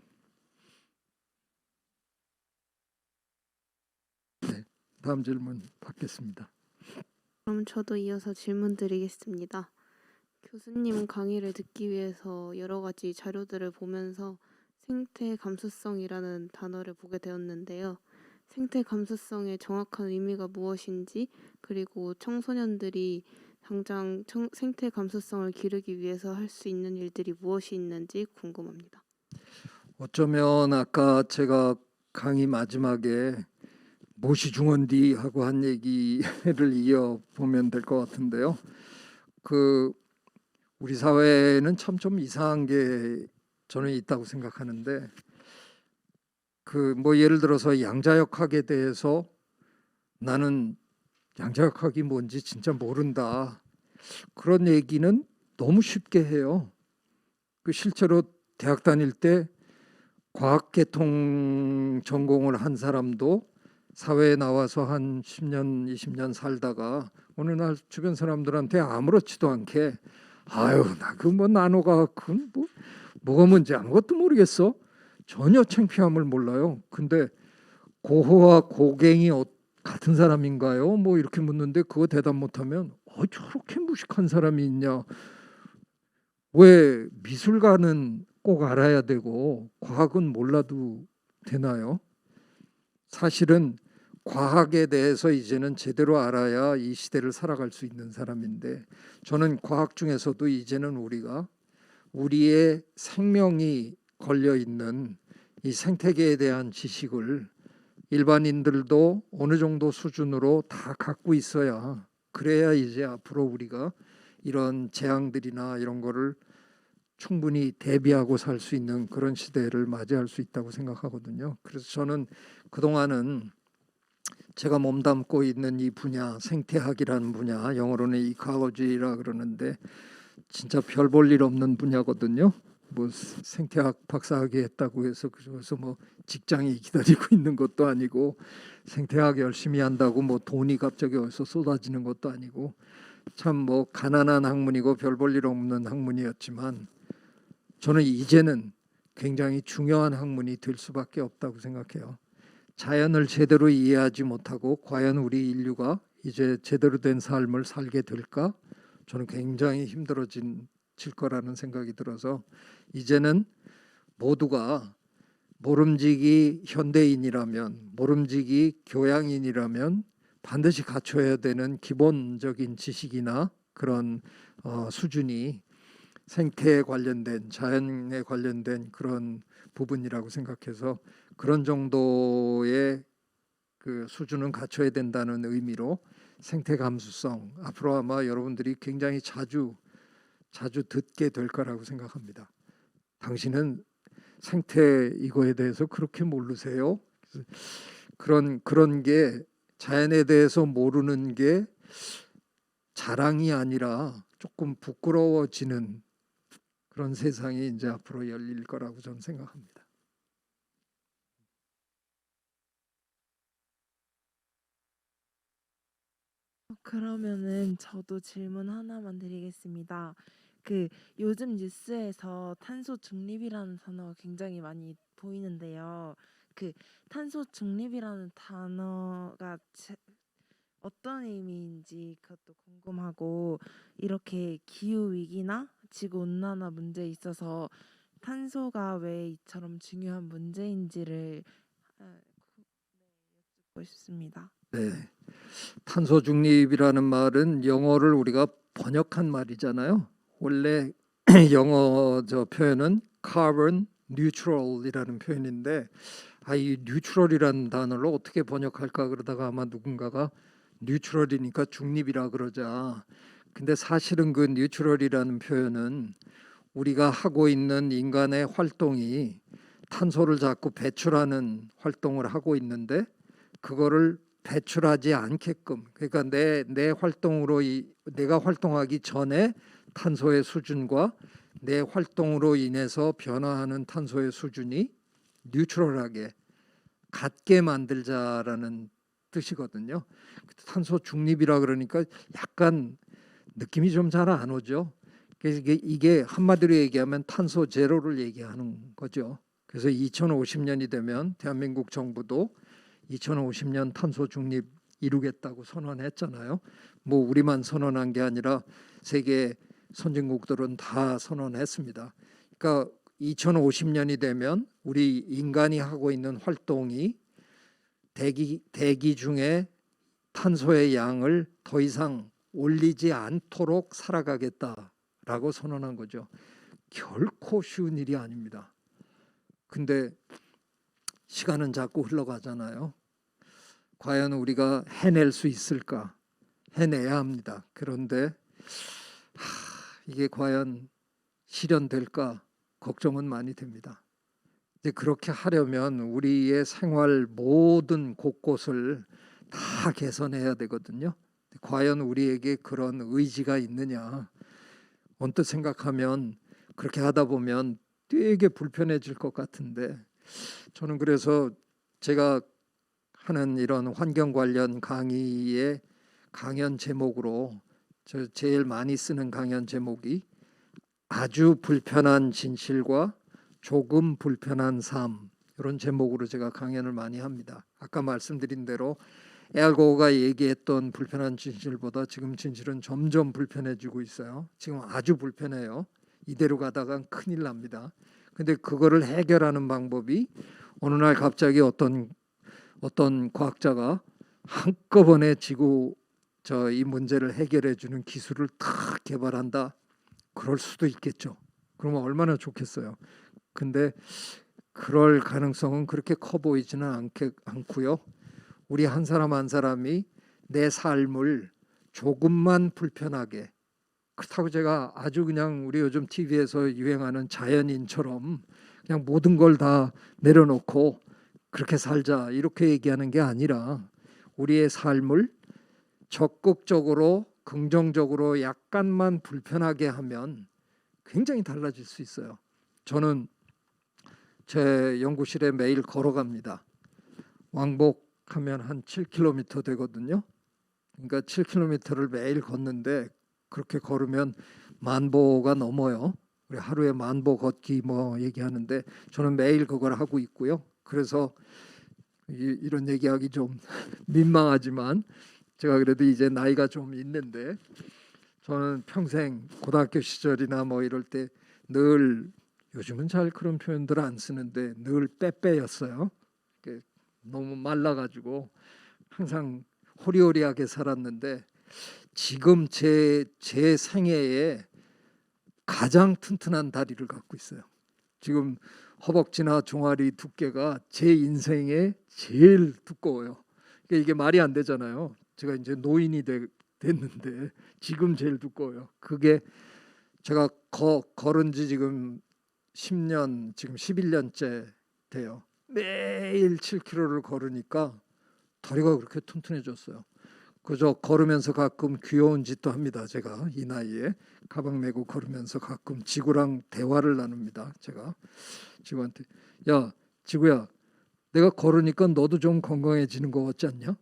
다음 질문 받겠습니다. 그럼 저도 이어서 질문 드리겠습니다. 교수님 강의를 듣기 위해서 여러 가지 자료들을 보면서 생태 감수성이라는 단어를 보게 되었는데요. 생태 감수성의 정확한 의미가 무엇인지 그리고 청소년들이 당장 생태 감수성을 기르기 위해서 할 수 있는 일들이 무엇이 있는지 궁금합니다. 어쩌면 아까 제가 강의 마지막에 무엇이 중헌디 하고 한 얘기를 이어보면 될 것 같은데요. 우리 사회는 참 좀 이상한 게 저는 있다고 생각하는데 뭐 예를 들어서 양자역학에 대해서 나는 양자역학이 뭔지 진짜 모른다. 그런 얘기는 너무 쉽게 해요. 실제로 대학 다닐 때 과학계통 전공을 한 사람도 사회에 나와서 한 10년, 20년 살다가 어느 날 주변 사람들한테 아무렇지도 않게 아유, 나 그 뭐 나노과학 뭐가 뭔지 아무것도 모르겠어. 전혀 창피함을 몰라요. 근데 고호와 고갱이 같은 사람인가요? 뭐 이렇게 묻는데 그거 대답 못하면 저렇게 무식한 사람이 있냐. 왜 미술가는 꼭 알아야 되고 과학은 몰라도 되나요? 사실은 과학에 대해서 이제는 제대로 알아야 이 시대를 살아갈 수 있는 사람인데, 저는 과학 중에서도 이제는 우리가 우리의 생명이 걸려 있는 이 생태계에 대한 지식을 일반인들도 어느 정도 수준으로 다 갖고 있어야, 그래야 이제 앞으로 우리가 이런 재앙들이나 이런 거를 충분히 대비하고 살 수 있는 그런 시대를 맞이할 수 있다고 생각하거든요. 그래서 저는 그동안은 제가 몸담고 있는 이 분야, 생태학이라는 분야, 영어로는 이콜로지라 그러는데 진짜 별 볼 일 없는 분야거든요. 뭐 생태학 박사학위 했다고 해서 그래서 뭐 직장이 기다리고 있는 것도 아니고, 생태학 열심히 한다고 뭐 돈이 갑자기 어디서 쏟아지는 것도 아니고, 참 뭐 가난한 학문이고 별 볼 일 없는 학문이었지만, 저는 이제는 굉장히 중요한 학문이 될 수밖에 없다고 생각해요. 자연을 제대로 이해하지 못하고 과연 우리 인류가 이제 제대로 된 삶을 살게 될까? 저는 굉장히 힘들어질 거라는 생각이 들어서, 이제는 모두가 모름지기 현대인이라면, 모름지기 교양인이라면 반드시 갖춰야 되는 기본적인 지식이나 그런 수준이 생태에 관련된, 자연에 관련된 그런 부분이라고 생각해서, 그런 정도의 그 수준은 갖춰야 된다는 의미로 생태 감수성, 앞으로 아마 여러분들이 굉장히 자주 듣게 될 거라고 생각합니다. 당신은 생태 이거에 대해서 그렇게 모르세요? 그런 게, 자연에 대해서 모르는 게 자랑이 아니라 조금 부끄러워지는 그런 세상이 이제 앞으로 열릴 거라고 저는 생각합니다. 그러면은 저도 질문 하나만 드리겠습니다. 그 요즘 뉴스에서 탄소 중립이라는 단어가 굉장히 많이 보이는데요. 그 탄소 중립이라는 단어가 어떤 의미인지 그것도 궁금하고, 이렇게 기후 위기나 지구 온난화 문제에 있어서 탄소가 왜 이처럼 중요한 문제인지를 여쭙고 싶습니다. 네, 탄소 중립이라는 말은 영어를 우리가 번역한 말이잖아요. 원래 영어 저 표현은 carbon neutral이라는 표현인데, 이 neutral이라는 단어를 어떻게 번역할까 그러다가 아마 누군가가 뉴트럴이니까 중립이라 그러자. 근데 사실은 그 뉴트럴이라는 표현은 우리가 하고 있는 인간의 활동이 탄소를 자꾸 배출하는 활동을 하고 있는데, 그거를 배출하지 않게끔, 그러니까 내 활동으로 내가 활동하기 전에 탄소의 수준과 내 활동으로 인해서 변화하는 탄소의 수준이 뉴트럴하게 같게 만들자라는 뜻이거든요. 탄소 중립이라 그러니까 약간 느낌이 좀 잘 안 오죠. 그래서 이게 한마디로 얘기하면 탄소 제로를 얘기하는 거죠. 그래서 2050년이 되면 대한민국 정부도 2050년 탄소 중립 이루겠다고 선언했잖아요. 뭐 우리만 선언한 게 아니라 세계 선진국들은 다 선언했습니다. 그러니까 2050년이 되면 우리 인간이 하고 있는 활동이 대기 중에 탄소의 양을 더 이상 올리지 않도록 살아가겠다라고 선언한 거죠. 결코 쉬운 일이 아닙니다. 근데 시간은 자꾸 흘러가잖아요. 과연 우리가 해낼 수 있을까? 해내야 합니다. 그런데 이게 과연 실현될까? 걱정은 많이 됩니다. 이제 그렇게 하려면 우리의 생활 모든 곳곳을 다 개선해야 되거든요. 과연 우리에게 그런 의지가 있느냐? 언뜻 생각하면 그렇게 하다 보면 되게 불편해질 것 같은데, 저는 그래서 제가 하는 이런 환경 관련 강의의 강연 제목으로 저 제일 많이 쓰는 강연 제목이 아주 불편한 진실과 조금 불편한 삶, 이런 제목으로 제가 강연을 많이 합니다. 아까 말씀드린 대로 엘고가 얘기했던 불편한 진실보다 지금 진실은 점점 불편해지고 있어요. 지금 아주 불편해요. 이대로 가다가 큰일 납니다. 근데 그거를 해결하는 방법이 어느 날 갑자기 어떤 어떤 과학자가 한꺼번에 지구 이 문제를 해결해 주는 기술을 탁 개발한다. 그럴 수도 있겠죠. 그러면 얼마나 좋겠어요. 근데 그럴 가능성은 그렇게 커 보이지는 않고요. 우리 한 사람 한 사람이 내 삶을 조금만 불편하게, 그렇다고 제가 아주 그냥 우리 요즘 TV에서 유행하는 자연인처럼 그냥 모든 걸 다 내려놓고 그렇게 살자 이렇게 얘기하는 게 아니라 우리의 삶을 적극적으로 긍정적으로 약간만 불편하게 하면 굉장히 달라질 수 있어요. 저는 제 연구실에 매일 걸어갑니다. 왕복하면 한 7km 되거든요. 그러니까 7km를 매일 걷는데 그렇게 걸으면 10,000보가 넘어요. 우리 하루에 10,000보 걷기 뭐 얘기하는데 저는 매일 그걸 하고 있고요. 그래서 이런 얘기하기 좀 민망하지만 제가 그래도 이제 나이가 좀 있는데 저는 평생 고등학교 시절이나 뭐 이럴 때 늘, 요즘은 잘 그런 표현들 안 쓰는데 늘 빼빼였어요. 너무 말라가지고 항상 호리호리하게 살았는데 지금 제 생애에 가장 튼튼한 다리를 갖고 있어요. 지금 허벅지나 종아리 두께가 제 인생에 제일 두꺼워요. 이게 말이 안 되잖아요. 제가 이제 노인이 됐는데 지금 제일 두꺼워요. 그게 제가 걸은 지 지금 10년, 지금 11년째 돼요. 매일 7km를 걸으니까 다리가 그렇게 튼튼해졌어요. 그저 걸으면서 가끔 귀여운 짓도 합니다. 제가 이 나이에 가방 메고 걸으면서 가끔 지구랑 대화를 나눕니다. 제가 지구한테, 야 지구야, 내가 걸으니까 너도 좀 건강해지는 거 같지 않냐?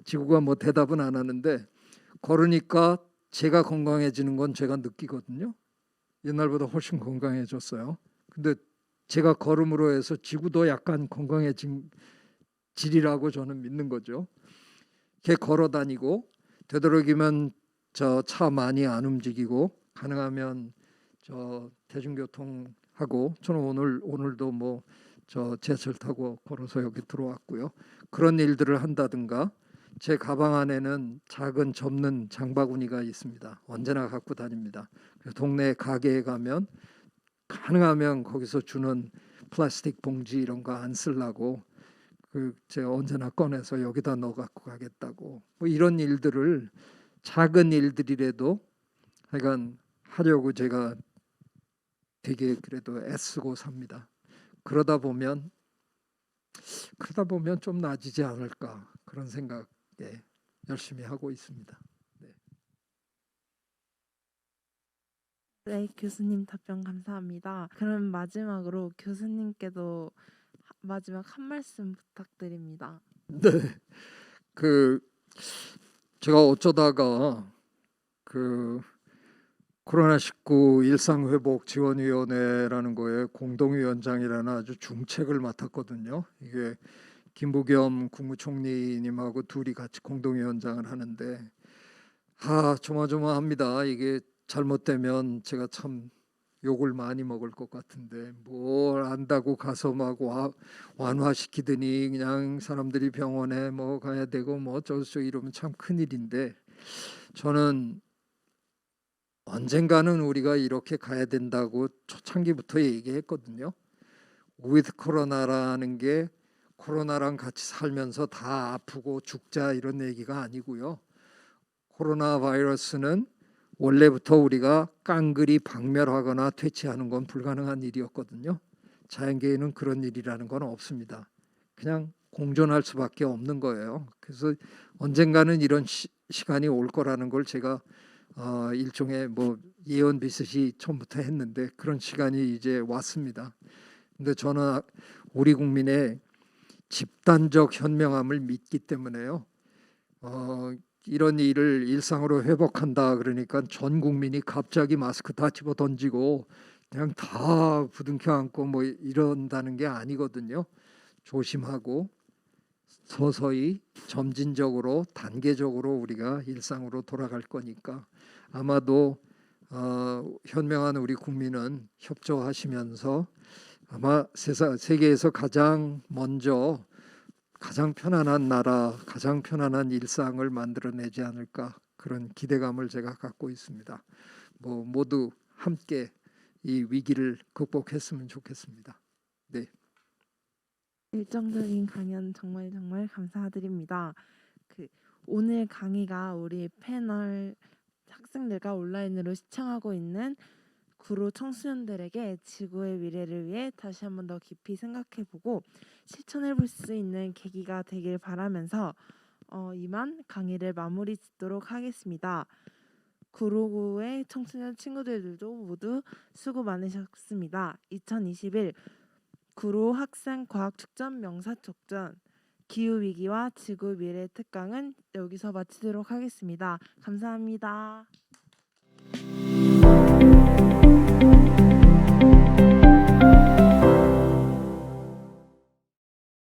지구가 뭐 대답은 안 하는데 걸으니까 제가 건강해지는 건 제가 느끼거든요. 옛날보다 훨씬 건강해졌어요. 근데 제가 걸음으로 해서 지구도 약간 건강해진 질이라고 저는 믿는 거죠. 이렇게 걸어 다니고 되도록이면 저 차 많이 안 움직이고 가능하면 저 대중교통하고 저는 오늘도 뭐 저 지하철 타고 걸어서 여기 들어왔고요. 그런 일들을 한다든가 제 가방 안에는 작은 접는 장바구니가 있습니다. 언제나 갖고 다닙니다. 동네 가게에 가면 가능하면 거기서 주는 플라스틱 봉지 이런 거 안 쓰려고 제가 언제나 꺼내서 여기다 넣어 갖고 가겠다고 뭐 이런 일들을 작은 일들이라도 하여간 하려고 제가 되게 그래도 애쓰고 삽니다. 그러다 보면 좀 나아지지 않을까 그런 생각에 열심히 하고 있습니다. 네, 교수님 답변 감사합니다. 그럼 마지막으로 교수님께도 마지막 한 말씀 부탁드립니다. 네, 제가 어쩌다가 코로나19 일상회복지원위원회라는 거에 공동위원장이라는 아주 중책을 맡았거든요. 이게 김부겸 국무총리님하고 둘이 같이 공동위원장을 하는데 조마조마합니다. 이게 잘못되면 제가 참 욕을 많이 먹을 것 같은데 뭘 안다고 가서 막 완화시키더니 그냥 사람들이 병원에 뭐 가야 되고 뭐 어쩌고저쩌고 이러면 참 큰일인데 저는 언젠가는 우리가 이렇게 가야 된다고 초창기부터 얘기했거든요. with 코로나라는 게 코로나랑 같이 살면서 다 아프고 죽자 이런 얘기가 아니고요. 코로나 바이러스는 원래부터 우리가 깡그리 박멸하거나 퇴치하는 건 불가능한 일이었거든요. 자연계에는 그런 일이라는 건 없습니다. 그냥 공존할 수밖에 없는 거예요. 그래서 언젠가는 이런 시간이 올 거라는 걸 제가 일종의 뭐 예언 비슷이 처음부터 했는데 그런 시간이 이제 왔습니다. 근데 저는 우리 국민의 집단적 현명함을 믿기 때문에요. 이런 일을 일상으로 회복한다 그러니까 전 국민이 갑자기 마스크 다 집어 던지고 그냥 다 부둥켜 안고 뭐 이런다는 게 아니거든요. 조심하고 서서히 점진적으로 단계적으로 우리가 일상으로 돌아갈 거니까 아마도 현명한 우리 국민은 협조하시면서 아마 세계에서 가장 먼저 가장 편안한 나라, 가장 편안한 일상을 만들어내지 않을까 그런 기대감을 제가 갖고 있습니다. 뭐 모두 함께 이 위기를 극복했으면 좋겠습니다. 네. 일정적인 강연 정말 감사드립니다. 오늘 강의가 우리 패널 학생들과 온라인으로 시청하고 있는 구로 청소년들에게 지구의 미래를 위해 다시 한번 더 깊이 생각해보고 실천해볼 수 있는 계기가 되길 바라면서 이만 강의를 마무리 짓도록 하겠습니다. 구로구의 청소년 친구들도 모두 수고 많으셨습니다. 2021 구로 학생 과학축전 명사축전 기후위기와 지구 미래 특강은 여기서 마치도록 하겠습니다. 감사합니다.